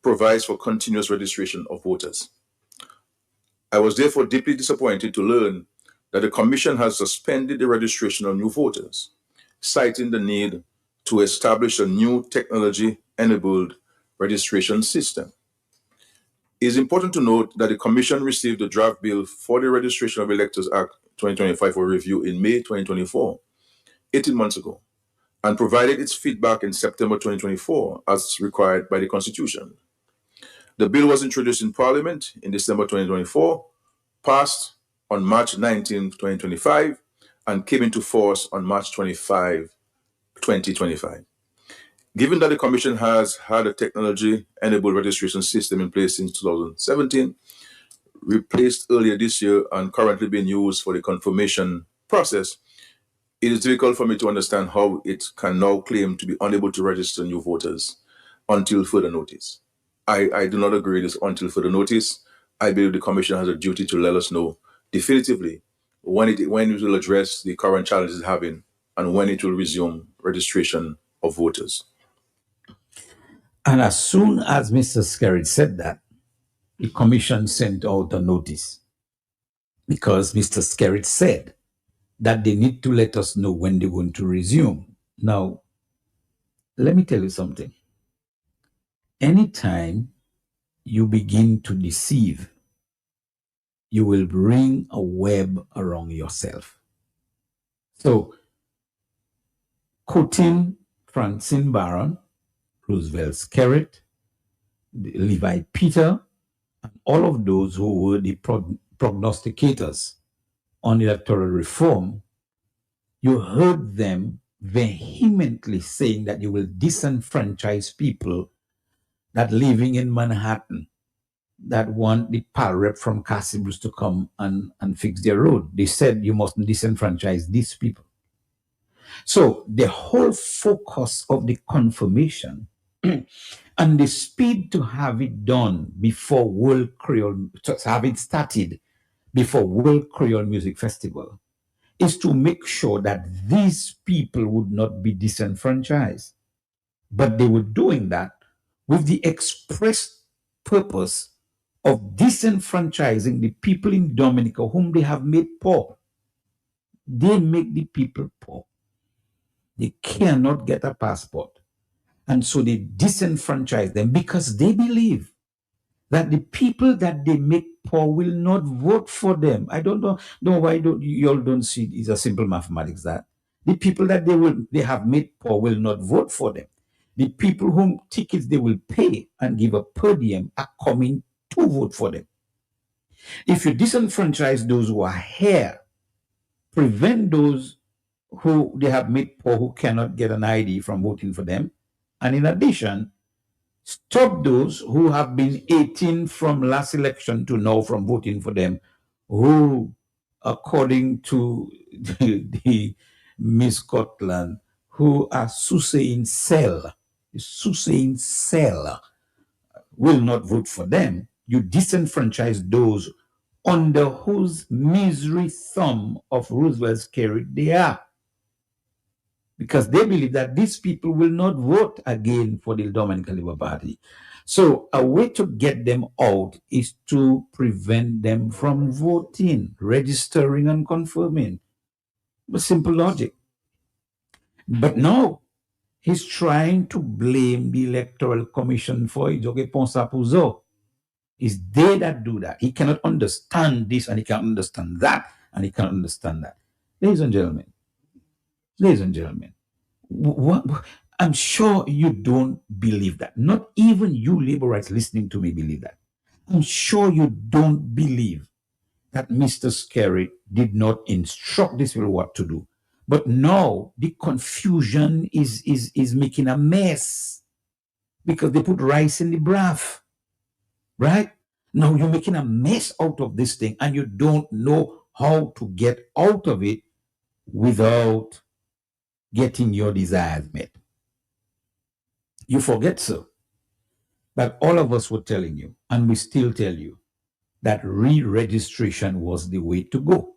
provides for continuous registration of voters. I was therefore deeply disappointed to learn that the Commission has suspended the registration of new voters, citing the need to establish a new technology-enabled registration system. It is important to note that the Commission received the draft bill for the Registration of Electors Act 2025 for review in May 2024, 18 months ago, and provided its feedback in September 2024 as required by the Constitution. The bill was introduced in Parliament in December 2024, passed on March 19, 2025, and came into force on March 25, 2025. Given that the Commission has had a technology-enabled registration system in place since 2017, replaced earlier this year and currently being used for the confirmation process, it is difficult for me to understand how it can now claim to be unable to register new voters until further notice. I do not agree with this until further notice. I believe the Commission has a duty to let us know definitively when it will address the current challenges it's having and when it will resume registration of voters. And as soon as Mr. Skerritt said that, the Commission sent out a notice, because Mr. Skerritt said that they need to let us know when they're going to resume. Now, let me tell you something. Anytime you begin to deceive, you will bring a web around yourself. So, quoting Francine Barron, Roosevelt Skerritt, Levi Peter, and all of those who were the prognosticators on electoral reform, you heard them vehemently saying that you will disenfranchise people that living in Manhattan that want the PAL rep from Castle Bruce to come and fix their road. They said you must disenfranchise these people. So the whole focus of the confirmation and the speed to have it done before World Creole, to have it started before World Creole Music Festival, is to make sure that these people would not be disenfranchised. But they were doing that with the express purpose of disenfranchising the people in Dominica whom they have made poor. They make the people poor. They cannot get a passport. And so they disenfranchise them because they believe that the people that they make poor will not vote for them. I don't know why you all don't see it. It's a simple mathematics that the people that they have made poor will not vote for them. The people whom tickets they will pay and give a per diem are coming to vote for them. If you disenfranchise those who are here, prevent those who they have made poor who cannot get an ID from voting for them, and in addition, stop those who have been 18 from last election to now from voting for them, who, according to the Miss Scotland, who are Soothsaying cell, will not vote for them. You disenfranchise those under whose misery thumb of Roosevelt's carried they are. Because they believe that these people will not vote again for the Dominican Labour Party. So a way to get them out is to prevent them from voting, registering and confirming. Simple logic. But no, he's trying to blame the Electoral Commission for it. It's they that do that. He cannot understand this and he can't understand that and he can't understand that. Ladies and gentlemen, I'm sure you don't believe that. Not even you Labourites listening to me believe that. I'm sure you don't believe that Mr. Skerrit did not instruct these people what to do. But now the confusion is making a mess because they put rice in the broth, right? Now you're making a mess out of this thing and you don't know how to get out of it without getting your desires met. You forget, sir, that all of us were telling you, and we still tell you, that re-registration was the way to go.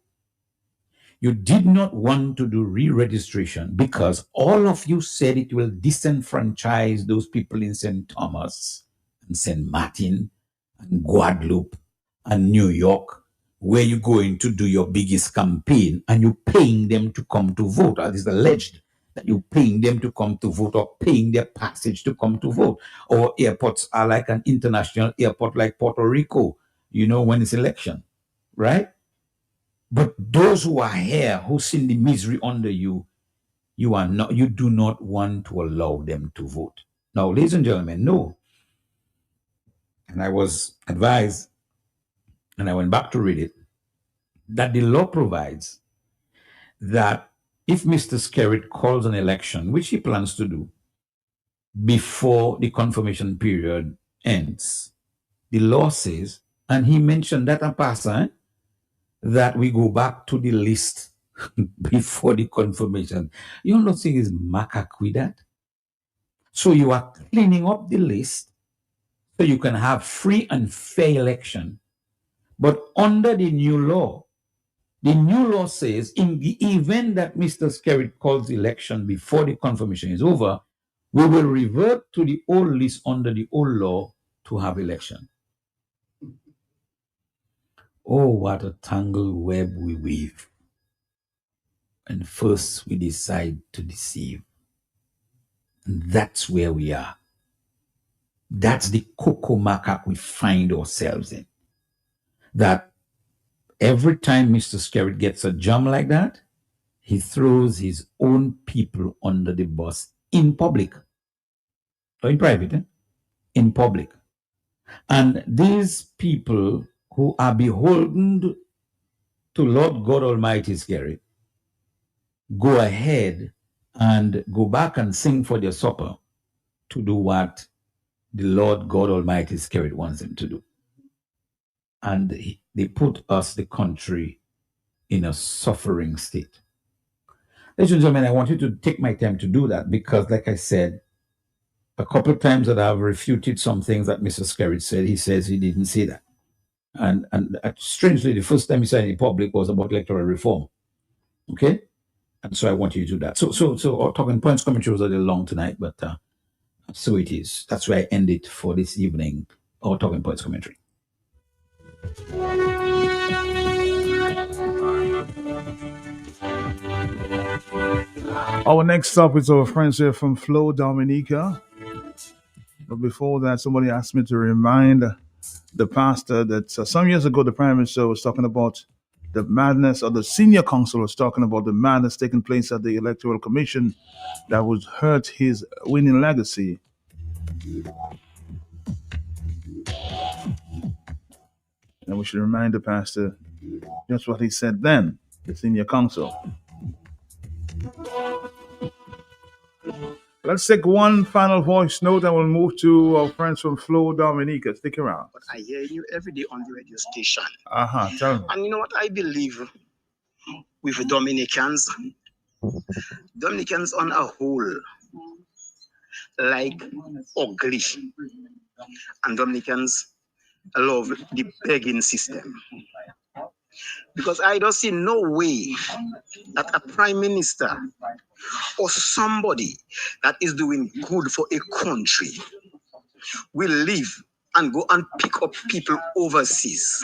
You did not want to do re-registration because all of you said it will disenfranchise those people in St. Thomas and St. Martin and Guadeloupe and New York, where you're going to do your biggest campaign and you're paying them to come to vote. It is alleged that you're paying them to come to vote or paying their passage to come to vote. Or airports are like an international airport like Puerto Rico, when it's election, right? But those who are here, who seen the misery under you, you do not want to allow them to vote. Now, ladies and gentlemen, no. And I was advised, and I went back to read it, that the law provides that if Mr. Skerrit calls an election, which he plans to do, before the confirmation period ends, the law says, and he mentioned that en passant, that we go back to the list before the confirmation. You don't think it's macaque with that? So you are cleaning up the list so you can have free and fair election. But under the new law says in the event that Mr. Skerrit calls the election before the confirmation is over, we will revert to the old list under the old law to have election. Oh, what a tangled web we weave. And first we decide to deceive. And that's where we are. That's the cocoa macaque we find ourselves in. That every time Mr. Skerrit gets a jam like that, he throws his own people under the bus in public. Or in private, in public. And these people who are beholden to Lord God Almighty Skerrit go ahead and go back and sing for their supper to do what the Lord God Almighty Skerrit wants them to do. And they put us, the country, in a suffering state. Ladies and gentlemen, I want you to take my time to do that because, like I said, a couple of times that I've refuted some things that Mr. Skerrit said, he says he didn't say that. And strangely, the first time he said in public was about electoral reform. Okay? And so I want you to do that. So our talking points commentary was a little long tonight, but so it is. That's where I end it for this evening, our talking points commentary. Our next stop is our friends here from Flow, Dominica. But before that, somebody asked me to remind the pastor that some years ago the Prime Minister was talking about the madness, or the senior counsel was talking about the madness taking place at the Electoral Commission that would hurt his winning legacy. And we should remind the pastor just what he said then, the senior counsel. Let's take one final voice note and we'll move to our friends from Flow, Dominica. Stick around. But I hear you every day on the radio station. Tell me. And you know what I believe with Dominicans? Dominicans on a whole, like ugly. And Dominicans love the begging system. Because I don't see no way that a prime minister or somebody that is doing good for a country will leave and go and pick up people overseas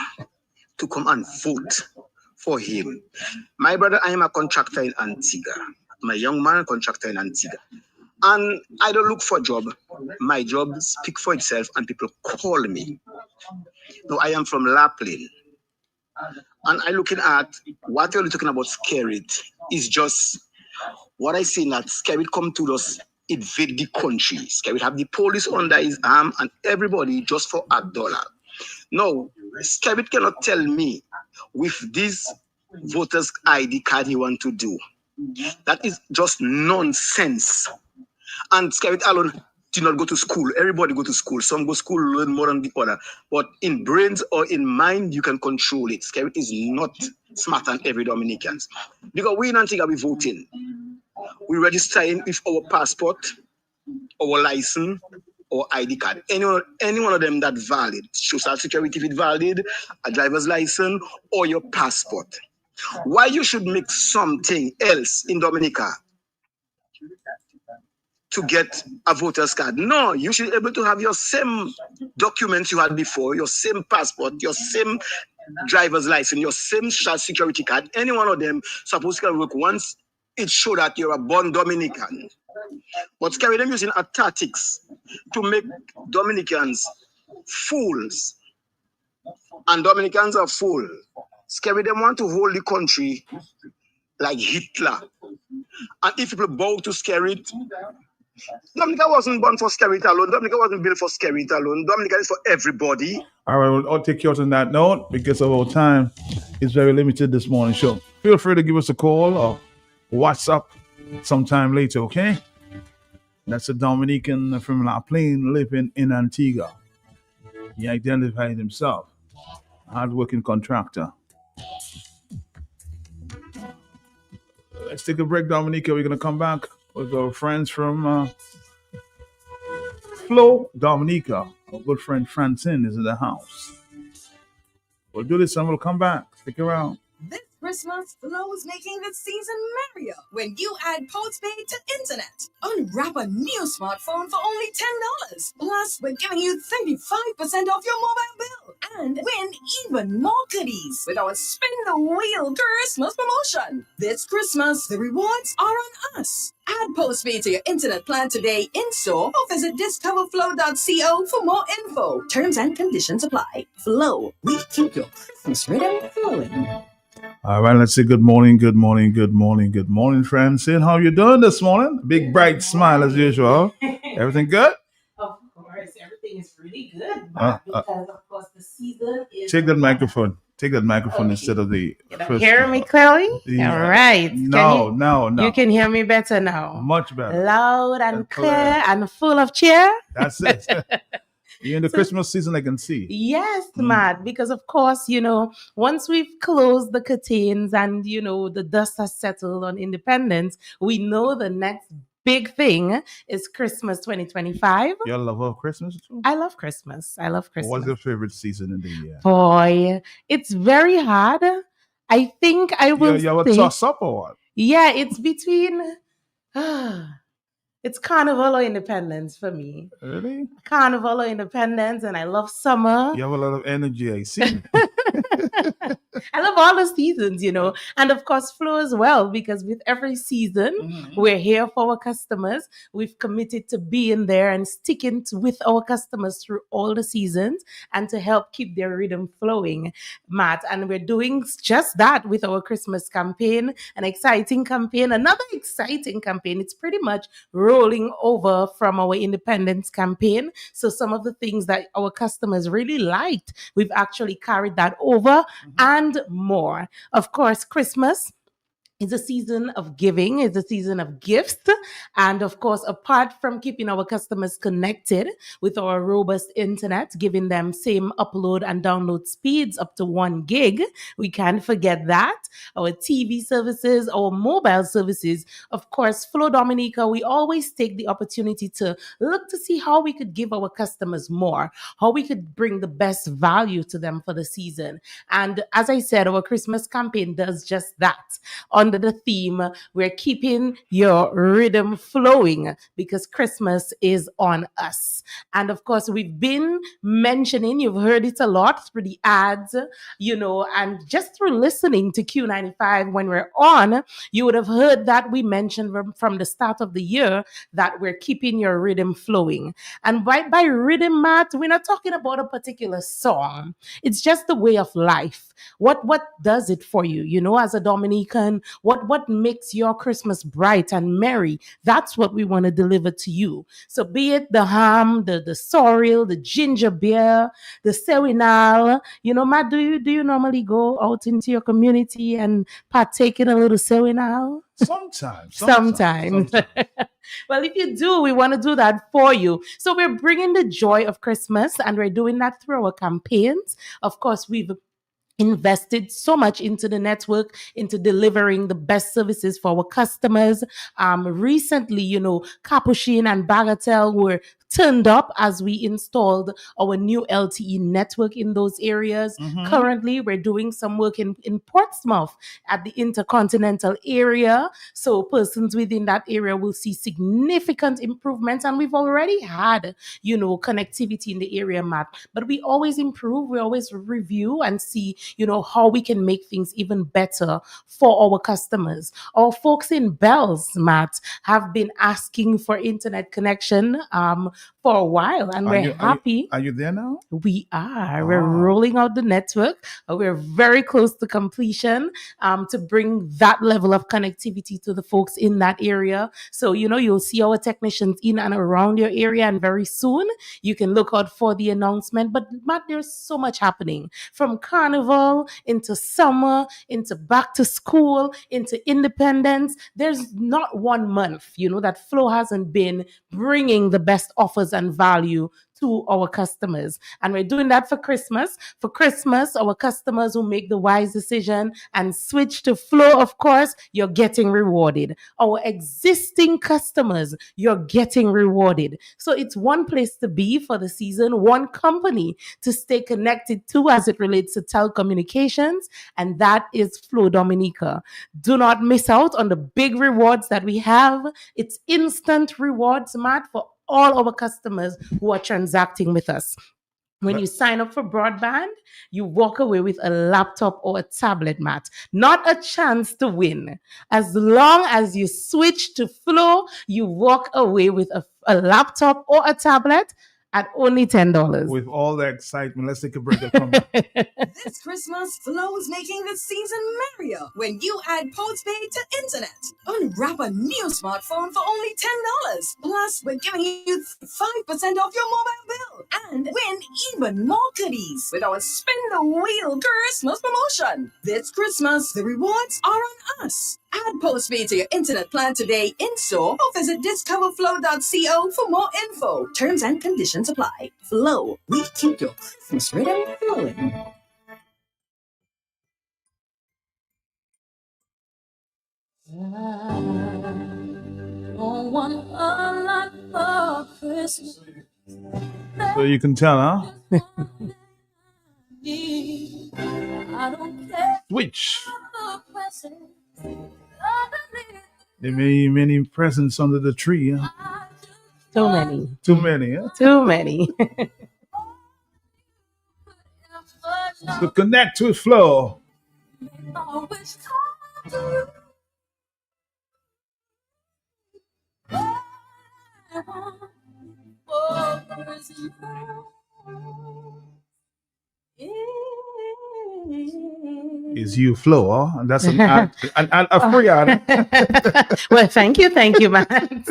to come and vote for him. My brother, I am a contractor in Antigua. I'm a young man, a contractor in Antigua. And I don't look for a job. My job speaks for itself and people call me. No, I am from Laplin. And I'm looking at what you're talking about Skerrit is just what I say that Skerrit come to us, invade the country. Skerrit have the police under his arm and everybody just for $1. No, Skerrit cannot tell me with this voters ID card he want to do. That is just nonsense. And Skerrit alone did not go to school. Everybody go to school. Some go to school, learn more than the other. But in brains or in mind, you can control it. Skerrit is not smarter than every Dominicans. Because we in Antigua, we voting. We registering with our passport, our license, or ID card. Any one of them that valid. Social security if it valid, a driver's license, or your passport. Why you should make something else in Dominica to get a voter's card? No, you should be able to have your same documents you had before, your same passport, your same driver's license, your same social security card. Any one of them supposed to work once it show that you're a born Dominican. But Skerrit them using a tactics to make Dominicans fools. And Dominicans are fools. Skerrit them want to hold the country like Hitler. And if people bow to Skerrit, Dominica wasn't born for Skerrit alone. Dominica wasn't built for Skerrit alone. Dominica is for everybody. All right, I'll take you out on that note because of our time is very limited this morning. So feel free to give us a call or WhatsApp sometime later, okay? That's a Dominican from La Plaine living in Antigua. He identified himself, hard-working contractor. Let's take a break, Dominica. We're going to come back with our friends from Flow, Dominica. Our good friend Francine is in the house. We'll do this and we'll come back. Stick around. This Christmas, Flow is making the season merrier when you add postpaid to internet. Unwrap a new smartphone for only $10. Plus, we're giving you 35% off your mobile bill. And win even more goodies with our Spin the Wheel Christmas promotion. This Christmas, the rewards are on us. Add postpaid to your internet plan today in-store or visit discoverflow.co for more info. Terms and conditions apply. Flow, we keep your Christmas rhythm flowing. All right, let's say good morning, Francine. How you doing this morning? Big bright smile as usual. Everything good? Of course, everything is really good. Because of course the season is. Take that microphone. Take that microphone instead of the. Hear me clearly? Yeah. All right. No. You can hear me better now. Much better. Loud and clear and full of cheer. That's it. You're in the Christmas season, I can see. Yes, Matt, because of course, once we've closed the curtains and, the dust has settled on independence, we know the next big thing is Christmas 2025. You're a lover of Christmas too? I love Christmas. What's your favorite season in the year? Boy, it's very hard. I think I will You have a toss up or what? Yeah, it's between... It's Carnival or Independence for me. Really? Carnival or Independence, and I love summer. You have a lot of energy, I see. I love all the seasons, and of course, Flow as well, because with every season, we're here for our customers. We've committed to being there and sticking with our customers through all the seasons and to help keep their rhythm flowing, Matt. And we're doing just that with our Christmas campaign, an exciting campaign, another exciting campaign. It's pretty much rolling over from our independence campaign. So some of the things that our customers really liked, we've actually carried that over and more. Of course, Christmas is a season of giving, it's a season of gifts. And of course, apart from keeping our customers connected with our robust internet, giving them same upload and download speeds up to 1 gig, we can't forget that. Our TV services, our mobile services, of course, Flow Dominica, we always take the opportunity to look to see how we could give our customers more, how we could bring the best value to them for the season. And as I said, our Christmas campaign does just that. Under the theme, we're keeping your rhythm flowing because Christmas is on us. And of course, we've been mentioning, you've heard it a lot through the ads, and just through listening to Q95 when we're on, you would have heard that we mentioned from the start of the year that we're keeping your rhythm flowing. And by rhythm, Matt, we're not talking about a particular song. It's just the way of life. What does it for you, as a Dominican? What makes your Christmas bright and merry? That's what we want to deliver to you. So be it the ham, the sorrel, the ginger beer, the sewinal. Matt, do you normally go out into your community and partake in a little sewinal? Sometimes. Well, if you do, we want to do that for you. So we're bringing the joy of Christmas, and we're doing that through our campaigns. Of course, we've invested so much into the network, into delivering the best services for our customers. Recently, Capuchin and Bagatelle were turned up as we installed our new LTE network in those areas. Currently, we're doing some work in Portsmouth at the Intercontinental area. So persons within that area will see significant improvements. And we've already had, connectivity in the area, Matt. But we always improve. We always review and see, how we can make things even better for our customers. Our folks in Bells, Matt, have been asking for internet connection for a while, and we're happy. Are you there now? We are. We're rolling out the network. We're very close to completion to bring that level of connectivity to the folks in that area. So, you'll see our technicians in and around your area, and very soon you can look out for the announcement. But Matt, there's so much happening from Carnival into summer, into back to school, into independence. There's not one month, that Flow hasn't been bringing the best offers and value to our customers. And we're doing that for Christmas. For Christmas, our customers who make the wise decision and switch to Flow, of course, you're getting rewarded. Our existing customers, you're getting rewarded. So it's one place to be for the season, one company to stay connected to as it relates to telecommunications, and that is Flow Dominica. Do not miss out on the big rewards that we have. It's instant rewards, Matt, for all our customers who are transacting with us. When you sign up for broadband, you walk away with a laptop or a tablet, Matt. Not a chance to win. As long as you switch to Flow, you walk away with a laptop or a tablet at only $10. With all the excitement, let's take a break and come back. This Christmas, Flow is making the season merrier when you add postpaid to internet. Unwrap a new smartphone for only $10. Plus, we're giving you 5% off your mobile bill. And win even more goodies with our Spin the Wheel Christmas promotion. This Christmas, the rewards are on us. Add postpaid to your internet plan today in store or visit discoverflow.co for more info. Terms and conditions apply. Flow, we keep your Christmas rhythm flowing. I don't want a lot for Christmas. So you can tell, huh? I don't care. Switch. There may be many presents under the tree. Huh? Too many. Too many, huh? Too many. So connect with Flow. Oh, which time do you want for Christmas? Is you flow, huh? And that's a free ad. Well, thank you, Matt.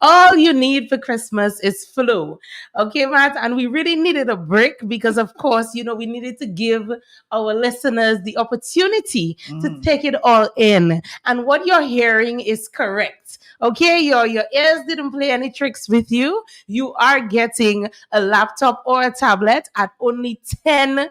All you need for Christmas is flow. Okay, Matt? And we really needed a break because, of course, we needed to give our listeners the opportunity to take it all in. And what you're hearing is correct. Okay, your ears didn't play any tricks with you. You are getting a laptop or a tablet at only $10.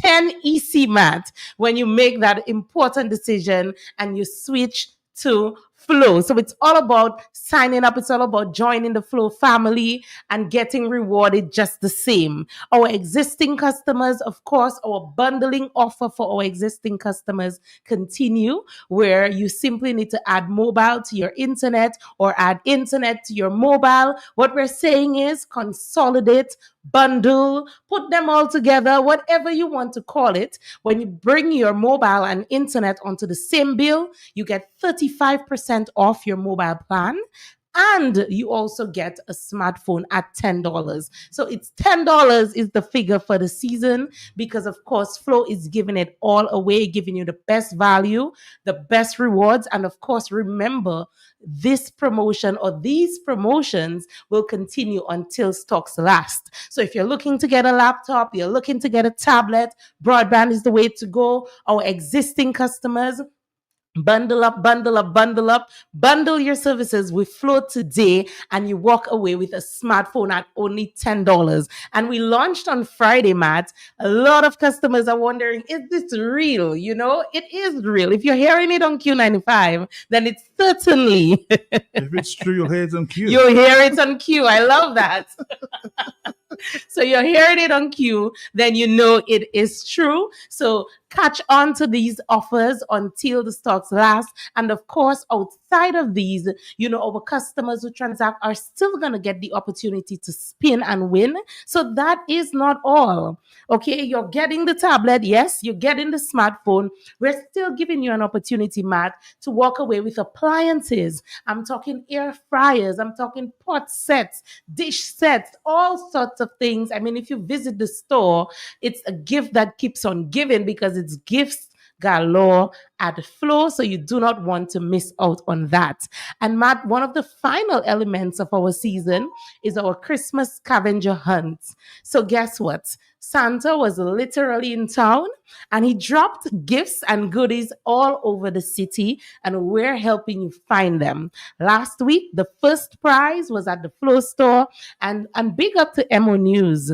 10 EC, Matt, when you make that important decision and you switch to Flow. So it's all about signing up. It's all about joining the Flow family and getting rewarded just the same. Our existing customers, of course, our bundling offer for our existing customers continue, where you simply need to add mobile to your internet or add internet to your mobile. What we're saying is consolidate, bundle, put them all together, whatever you want to call it. When you bring your mobile and internet onto the same bill, you get 35% off your mobile plan. And you also get a smartphone at $10. So it's $10 is the figure for the season because, of course, Flow is giving it all away, giving you the best value, the best rewards. And, of course, remember, this promotion or these promotions will continue until stocks last. So if you're looking to get a laptop, you're looking to get a tablet, broadband is the way to go. Our existing customers, bundle up, bundle your services with Flow today, and you walk away with a smartphone at only $10. And we launched on Friday, Matt. A lot of customers are wondering, is this real? It is real. If you're hearing it on Q95, then it's certainly. If it's true, you'll hear it on Q. You'll hear it on Q. I love that. So you're hearing it on Q, then you know it is true. So catch on to these offers until the stocks last. And of course, outside of these, our customers who transact are still going to get the opportunity to spin and win. So that is not all. Okay, you're getting the tablet. Yes, you're getting the smartphone. We're still giving you an opportunity, Matt, to walk away with appliances. I'm talking air fryers. I'm talking pot sets, dish sets, all sorts of things. I mean, if you visit the store, it's a gift that keeps on giving because it's gifts galore at Flow, so you do not want to miss out on that. And Matt, one of the final elements of our season is our Christmas scavenger hunt. So guess what? Santa was literally in town and he dropped gifts and goodies all over the city, and we're helping you find them. Last week, the first prize was at the Flow store, and big up to Emo News.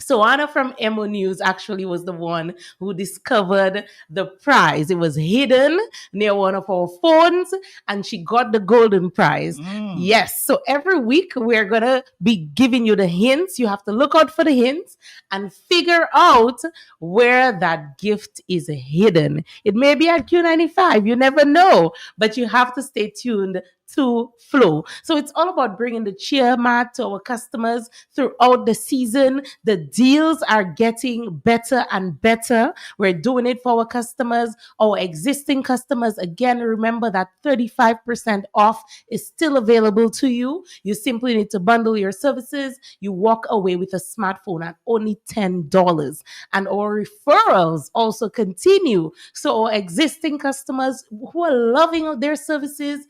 So Anna from Emo News actually was the one who discovered the prize. It was hidden near one of our phones, and she got the golden prize. Yes. So every week we're going to be giving you the hints. You have to look out for the hints and figure out where that gift is hidden. It may be at Q95. You never know, but you have to stay tuned to Flow. So it's all about bringing the cheer, Matt, to our customers throughout the season. The deals are getting better and better. We're doing it for our customers, our existing customers. Again, remember that 35% off is still available to you. You simply need to bundle your services. You walk away with a smartphone at only $10. And our referrals also continue. So our existing customers who are loving their services,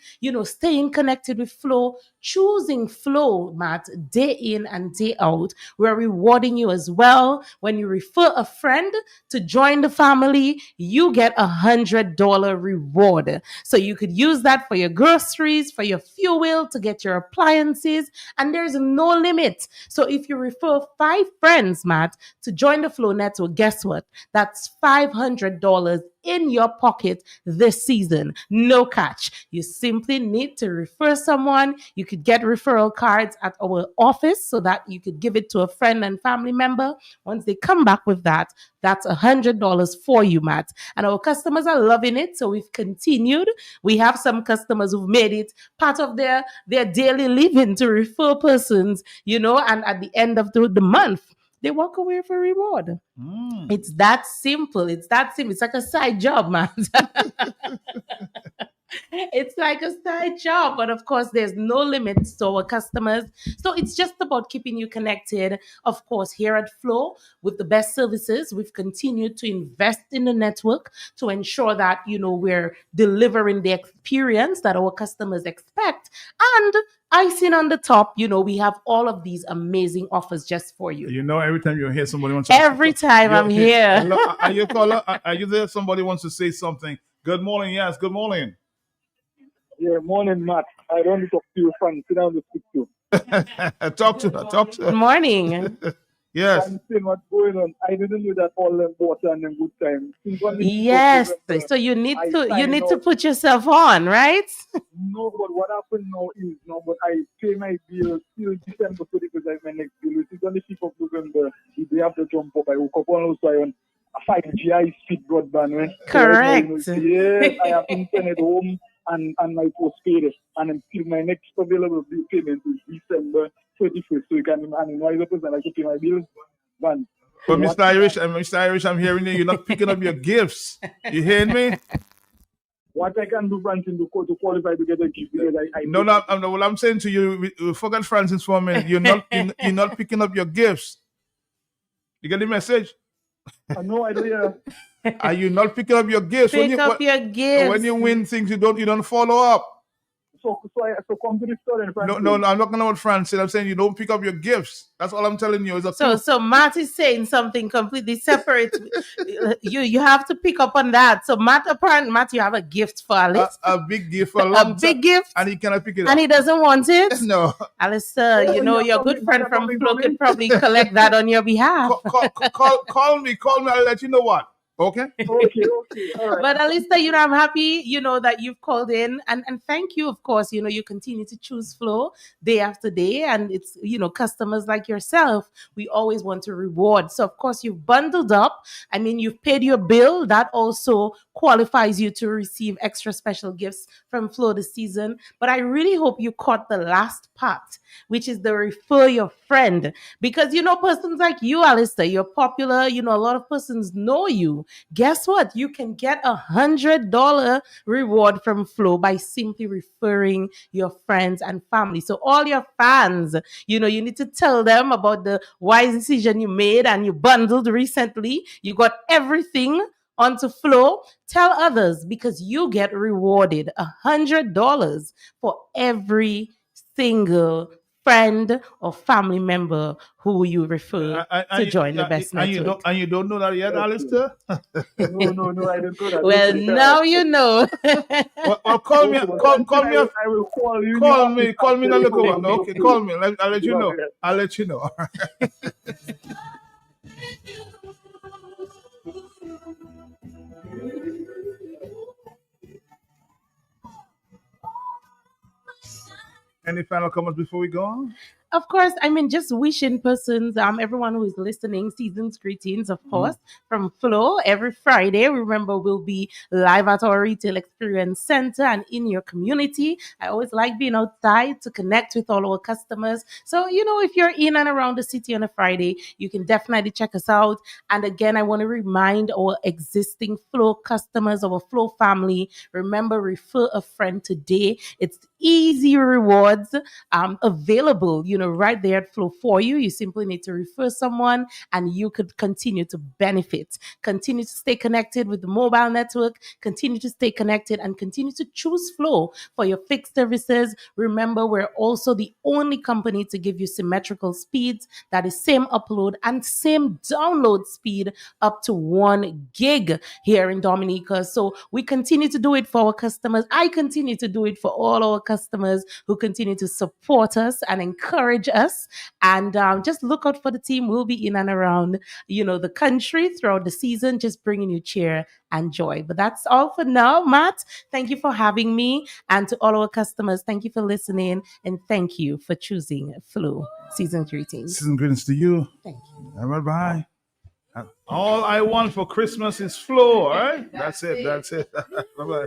staying connected with Flow, choosing Flow, Matt, day in and day out. We're rewarding you as well. When you refer a friend to join the family, you get $100 reward. So you could use that for your groceries, for your fuel, to get your appliances, and there's no limit. So if you refer 5 friends, Matt, to join the Flow network, guess what? That's $500 in your pocket this season. No catch. You simply need to refer someone. You could get referral cards at our office so that you could give it to a friend and family member. Once they come back with that, that's $100 for you, Matt. And our customers are loving it, so we've continued. We have some customers who've made it part of their daily living to refer persons, and at the end of the month, they walk away with a reward. Mm. It's that simple. It's that simple. It's like a side job, man. It's like a side job, but of course, there's no limits to our customers. So it's just about keeping you connected. Of course, here at Flow, with the best services, we've continued to invest in the network to ensure that, we're delivering the experience that our customers expect. And icing on the top, we have all of these amazing offers just for you. Every time you hear somebody wants Every time I'm here. Hello, are you caller? Are you there? Somebody wants to say something. Good morning. Yes, good morning. Yeah, morning, Matt. I don't want to talk to you, friend. Sit down to speak to you. Talk to her. Good morning. Yes. I'm saying what's going on. I didn't know that all them water and them good time. Yes. So you need to put yourself on, right? No, but what happened now is but I pay my bill till December 30 because I have my next bill. Which is on the 5th of November. The day after jump up, I woke up on also on a 5G high-speed broadband. Right? Correct. So yes, I have internet home and my postpaid, and until my next available bill payment is December 31st. So you can imagine why the person I can pay my bills. Man. But Mr. Irish, I'm hearing you. You're not picking up your gifts. You hearing me? What I can do, Francis, to qualify to get a gift? What I'm saying to you, we forget Francis for a minute. You're not picking up your gifts. You get the message? No, I don't hear. Are you not picking up your gifts? Pick up your gifts. When you win things, you don't follow up. So come to the store and No, I'm not talking about Francis. I'm saying you don't pick up your gifts. That's all I'm telling you. So Matt is saying something completely separate. you have to pick up on that. So Matt, you have a gift for Alice. A big gift for a big gift, and he cannot pick it up. And he doesn't want it. No, Alistair, your good friend from Flo could probably collect that on your behalf. Call me. I'll let you know what. Okay. Okay. All right. But Alistair, I'm happy, that you've called in and thank you, of course, you continue to choose Flow day after day. And it's, customers like yourself, we always want to reward. So of course you've bundled up. I mean, you've paid your bill. That also qualifies you to receive extra special gifts from Flow this season. But I really hope you caught the last part, which is the refer your friend. Because, persons like you, Alistair, you're popular, a lot of persons know you. Guess what? You can get $100 reward from Flow by simply referring your friends and family. So all your fans, you need to tell them about the wise decision you made and you bundled recently. You got everything onto Flow. Tell others because you get rewarded $100 for every single friend or family member who you refer to join the best network. And you don't know that yet, Alistair? No, I don't know that. Well, now you know. Well, call me. I will call you. Call me. Look over. Okay, call me. I'll let you know. I'll let you know. Any final comments before we go on? Of course, just wishing persons, everyone who is listening, season's greetings, of course, from Flow. Every Friday, remember, we'll be live at our Retail Experience Center and in your community. I always like being outside to connect with all our customers. So, if you're in and around the city on a Friday, you can definitely check us out. And again, I want to remind our existing Flow customers, our Flow family, remember, refer a friend today. It's easy rewards available, right there at Flow for you. You simply need to refer someone and you could continue to benefit. Continue to stay connected with the mobile network, continue to stay connected and continue to choose Flow for your fixed services. Remember, we're also the only company to give you symmetrical speeds, that is same upload and same download speed up to 1 gig here in Dominica. So we continue to do it for our customers. I continue to do it for all our customers who continue to support us and encourage us. And just look out for the team. We'll be in and around, the country throughout the season, just bringing you cheer and joy. But that's all for now, Matt. Thank you for having me. And to all our customers, thank you for listening. And thank you for choosing Flow. Season greetings. Season greetings to you. Thank you. All right, bye. All I want for Christmas is Flow, all right? That's it. Bye-bye.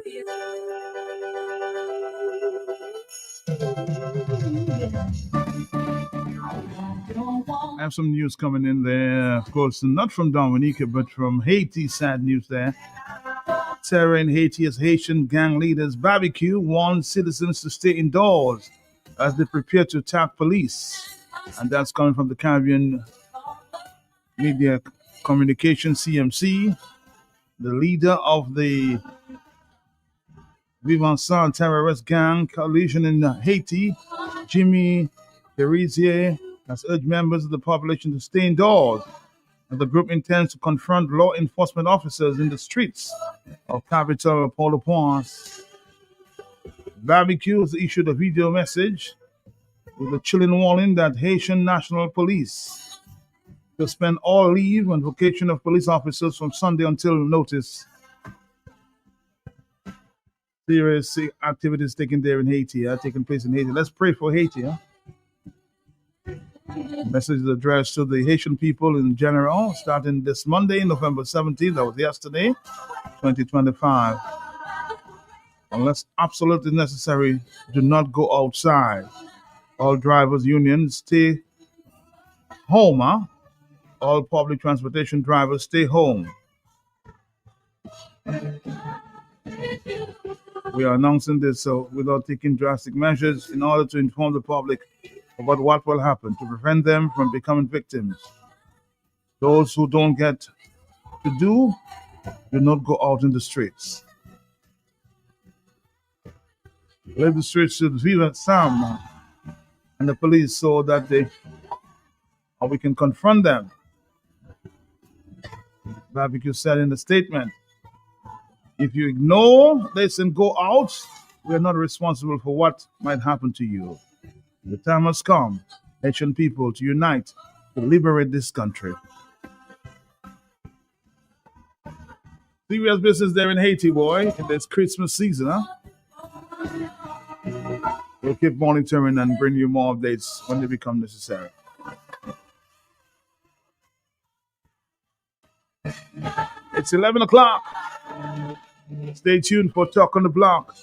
I have some news coming in there. Of course, not from Dominica, but from Haiti. Sad news there. Terror in Haiti as Haitian gang leaders barbecue warns citizens to stay indoors as they prepare to attack police. And that's coming from the Caribbean Media Communication, CMC. The leader of the Vivansan terrorist gang coalition in Haiti, Jimmy Perizier, has urged members of the population to stay indoors, and the group intends to confront law enforcement officers in the streets of capital Port-au-Prince. Barbecue has issued a video message with a chilling warning that Haitian National Police suspend all leave and vacation of police officers from Sunday until notice. Serious activities taking place in Haiti. Let's pray for Haiti. Message is addressed to the Haitian people in general, starting this Monday, November 17th, that was yesterday, 2025. Unless absolutely necessary, do not go outside. All drivers' unions, stay home. All public transportation drivers, stay home. We are announcing this without taking drastic measures in order to inform the public about what will happen to prevent them from becoming victims. Those who don't get to do not go out in the streets. Leave the streets to Viva Sam and the police so that we can confront them. Barbecue said in the statement, if you ignore this and go out, we are not responsible for what might happen to you. The time has come, Haitian people, to unite to liberate this country. Serious business there in Haiti, boy, in this Christmas season, We'll keep monitoring and bring you more updates when they become necessary. It's 11 o'clock. Stay tuned for Talk on the Block.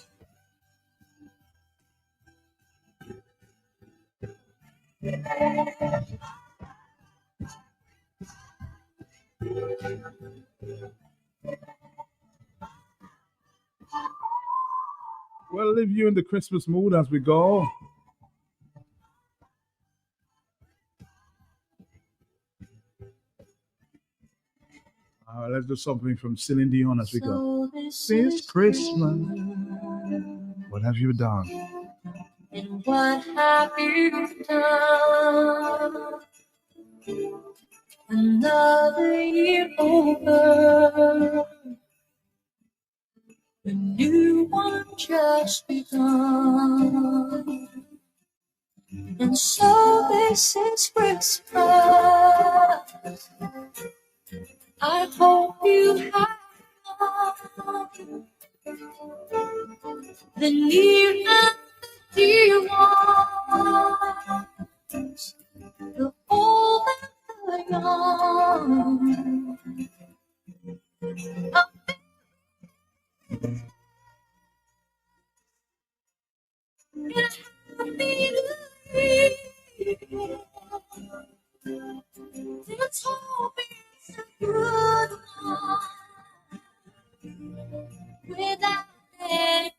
We'll leave you in the Christmas mood as we go. Let's do something from Celine Dion as we go. This is Christmas. What have you done? And what have you done? Another year over. A new one just begun. And so this is Christmas. I hope you have fun. The near and the dear ones, the old and the young. Let's hope it's a good one without any.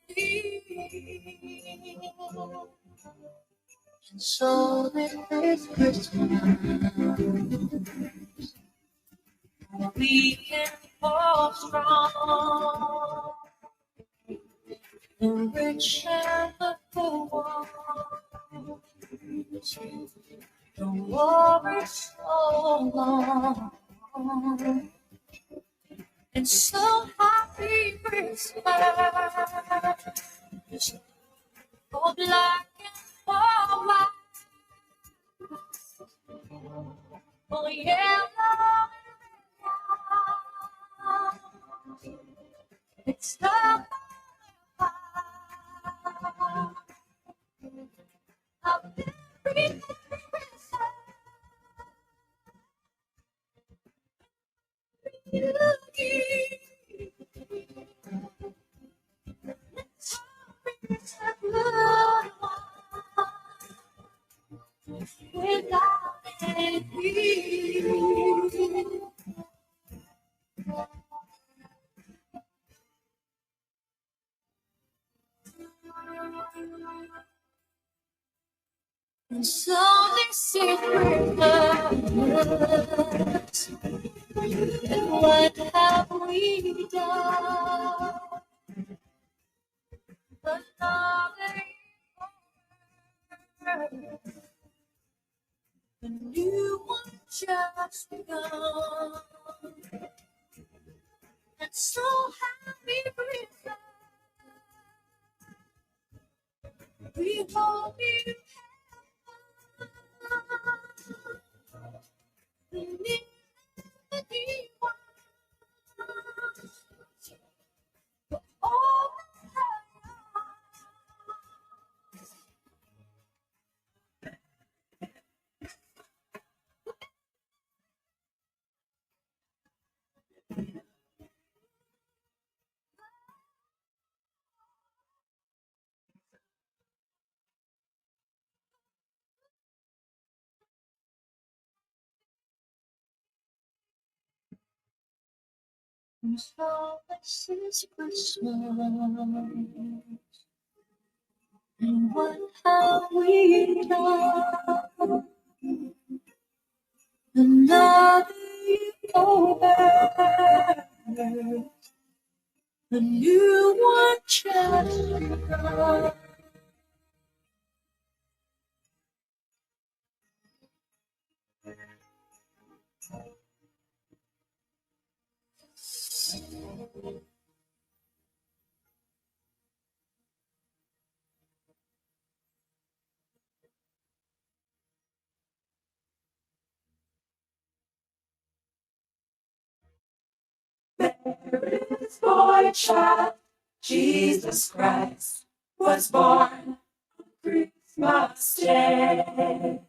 And so this Christmas we can fall strong. The rich and the poor, don't worry so long. And so happy Christmas for black and for white, for yellow and red. It's the of every without So this is Christmas, and what have we done? Another year, a new one just begun, and so happy Christmas. We hope you so this is Christmas, and what have we done? Another year over, a new one just begun. This boy child, Jesus Christ, was born on Christmas Day.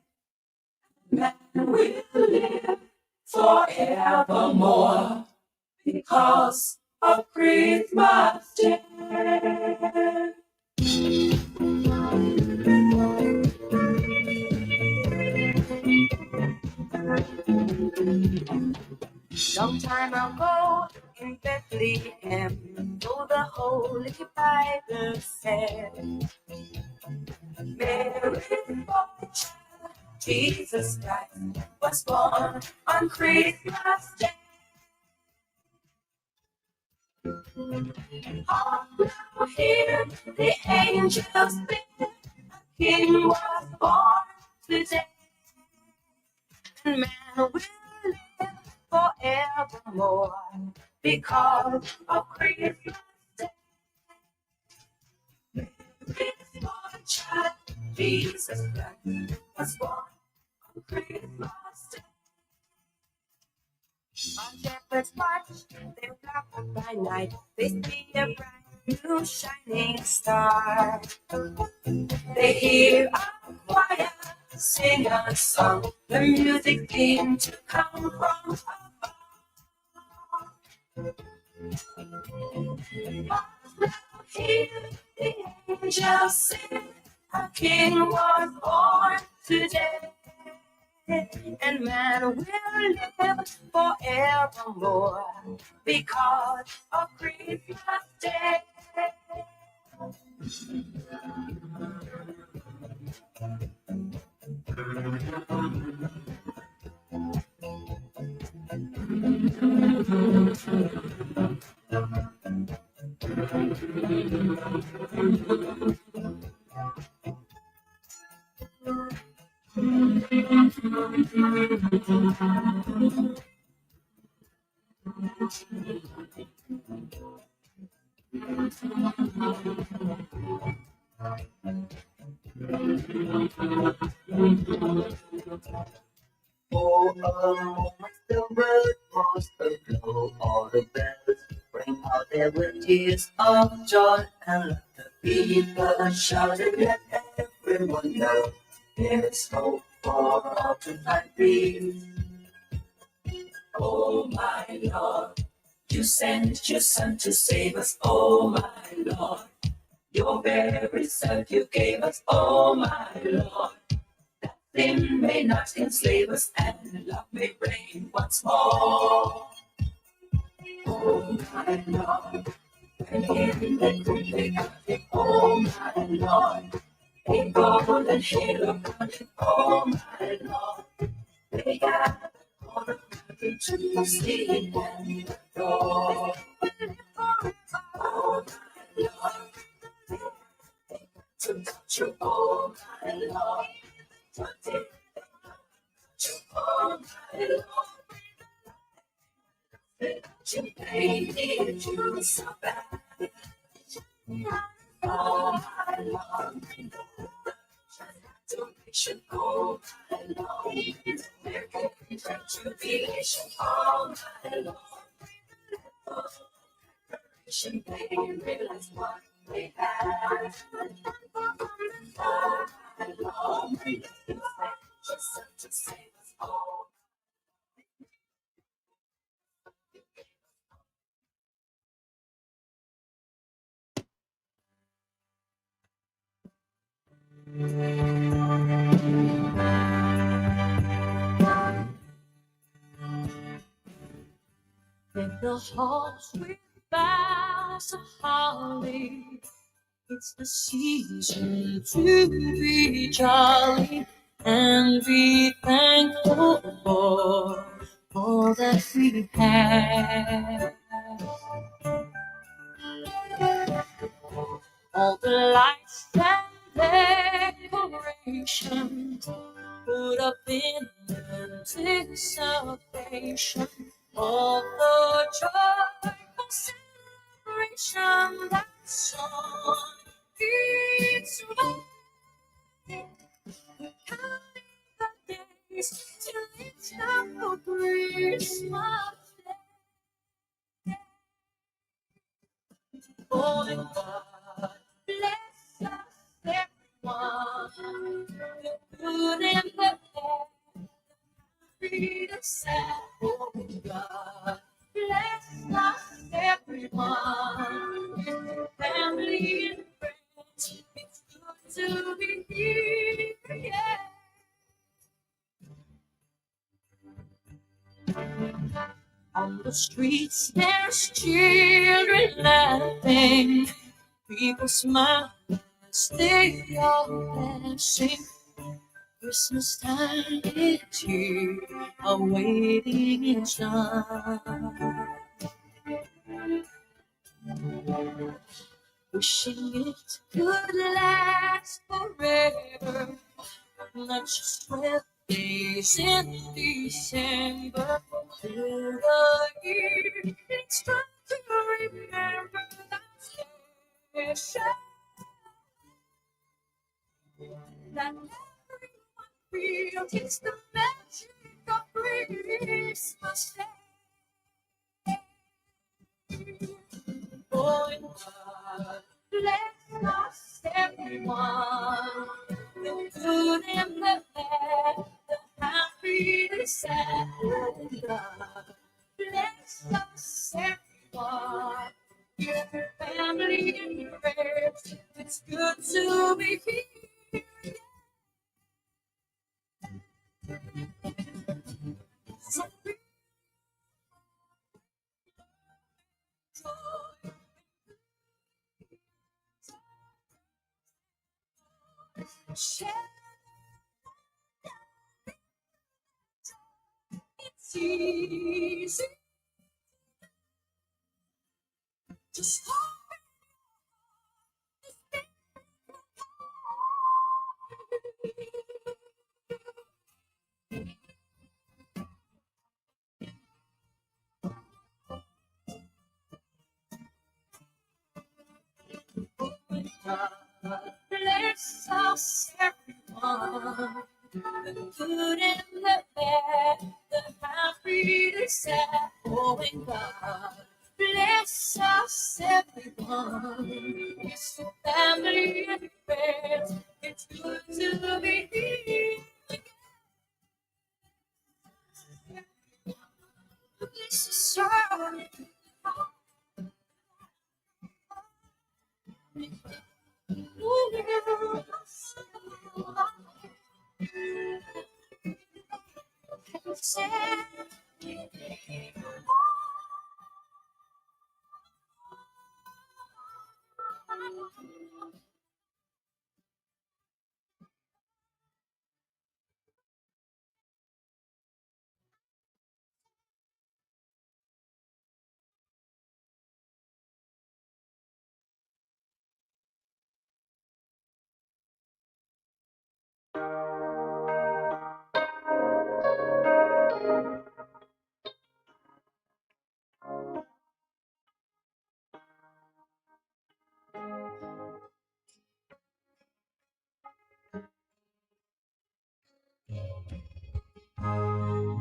Man will live forevermore because of Christmas Day. Long time ago in Bethlehem, though the Holy Bible said, Mary's boy child, Jesus Christ, was born on Christmas Day. All now hear the angels sing, a King was born today, and man will live forevermore because of Christmas Day. Mary's boy child, Jesus Christ, was born on Christmas Day. On shepherds watch, they flock by night, they see a bright new shining star. They hear a choir sing a song, the music seems to come from afar. Hear the angels sing, a king was born today, and man will live forevermore because of Christmas Day. Oh, the bird was aglow, all the bells rang out there with tears of joy, and let the people shouted, let everyone know there is hope for all to find peace. Oh my Lord, you sent your Son to save us. Oh my Lord, your very self you gave us. Oh my Lord, sin may not enslave us, and love may reign once more. Oh my Lord, when in the good they got it. Oh my Lord, a golden halo running, oh my Lord. They got the corner to see and adore. Oh my Lord, to touch you, oh my Lord. To take you, oh my Lord. You made you so bad. Oh my Lord, to make you go, my Lord. There can be retribution, oh my Lord. They realize what they have. Oh my Lord, just to save us all. Deck the halls with boughs of holly. It's the season to be jolly and be thankful for all that we have. All the lights and decorations put up in anticipation of the joyful celebration that song keeps running. Counting the days till it's time for Christmas Day. Oh, and God bless us everyone, the good and the bad, free to sad. Oh, God bless us everyone, with family and friends. It's good to be here, yeah. On the streets there's children laughing, people smile as they all dancing. Christmas time is here, our waiting is done. Wishing it could last forever, not just 12 days in December. Through the year, it's time to remember that special that everyone feels. It's the magic of Christmas Day. Oh, and God bless us everyone, the good and the bad, the happy, the sad. Oh, God bless us everyone, your family and your friends. It's good to be here. So share it's easy. Just God bless us everyone, the good and the bad, the happy, the sad. Oh, and God bless us everyone. It's the family and friends. It's good to be here. This is sorry.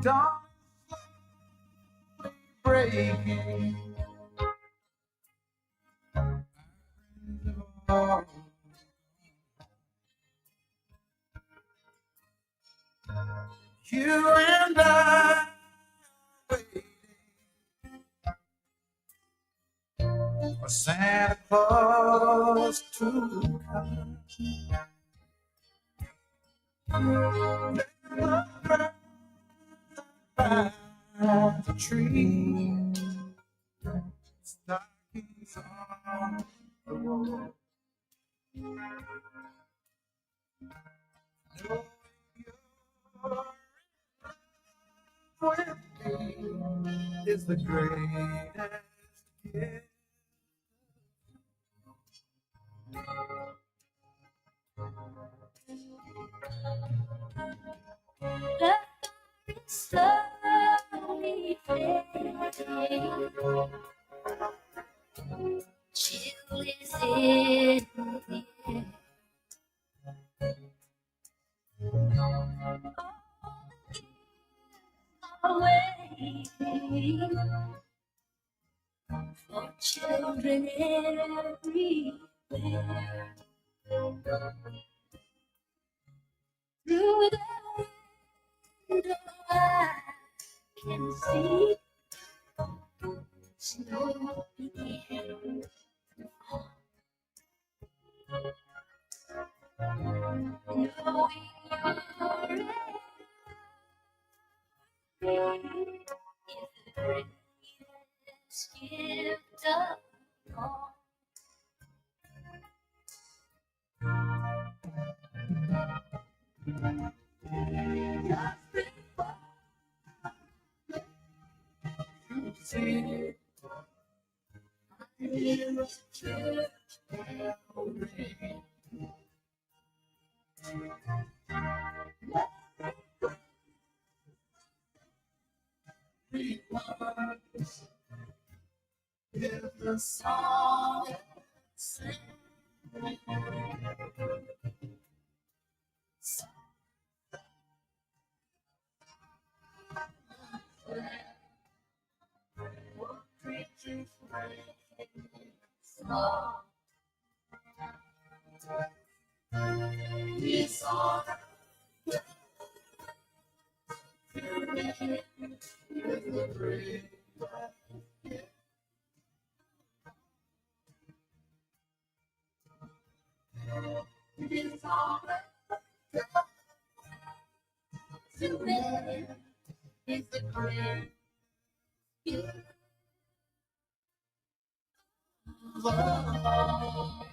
dawn breaking. You and I waiting for Santa Claus to come. By the tree, stockings on the wall. Knowing you're with me is the greatest gift. Slowly fading, chill is in the air. All waiting for children everywhere. Through the window I can see snow beginning to fall. Knowing you're ready is the greatest gift of all. Just before you see it, I hear a church bell ring. Rewards is the song that sings. What creatures small. It's all with the great. It's all to me is the great gift of all.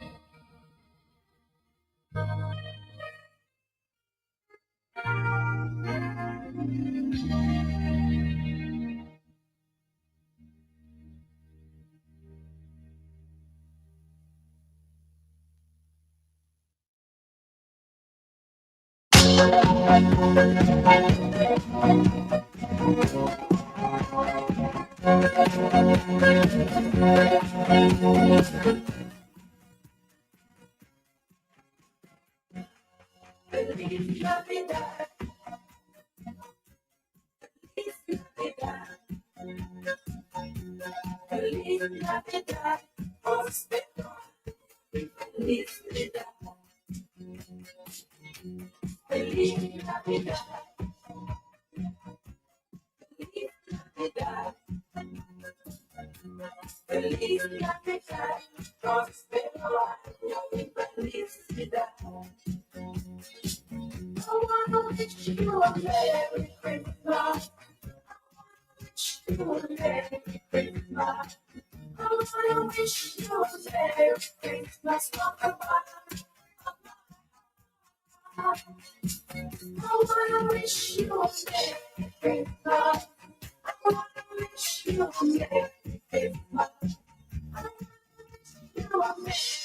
Feliz Navidad. Feliz Navidad. Prospero. Feliz Navidad. Feliz Navidad. Feliz Navidad. Feliz Navidad. Prospero año y felicidad. I wanna wish you a Merry Christmas. Wish you a Merry Christmas. I wanna wish you a Merry Christmas. I wanna wish you a Merry Christmas. I wanna wish you a Merry Christmas. I wanna wish you a Merry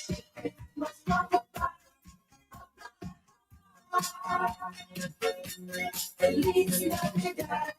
Christmas. Feliz Navidad.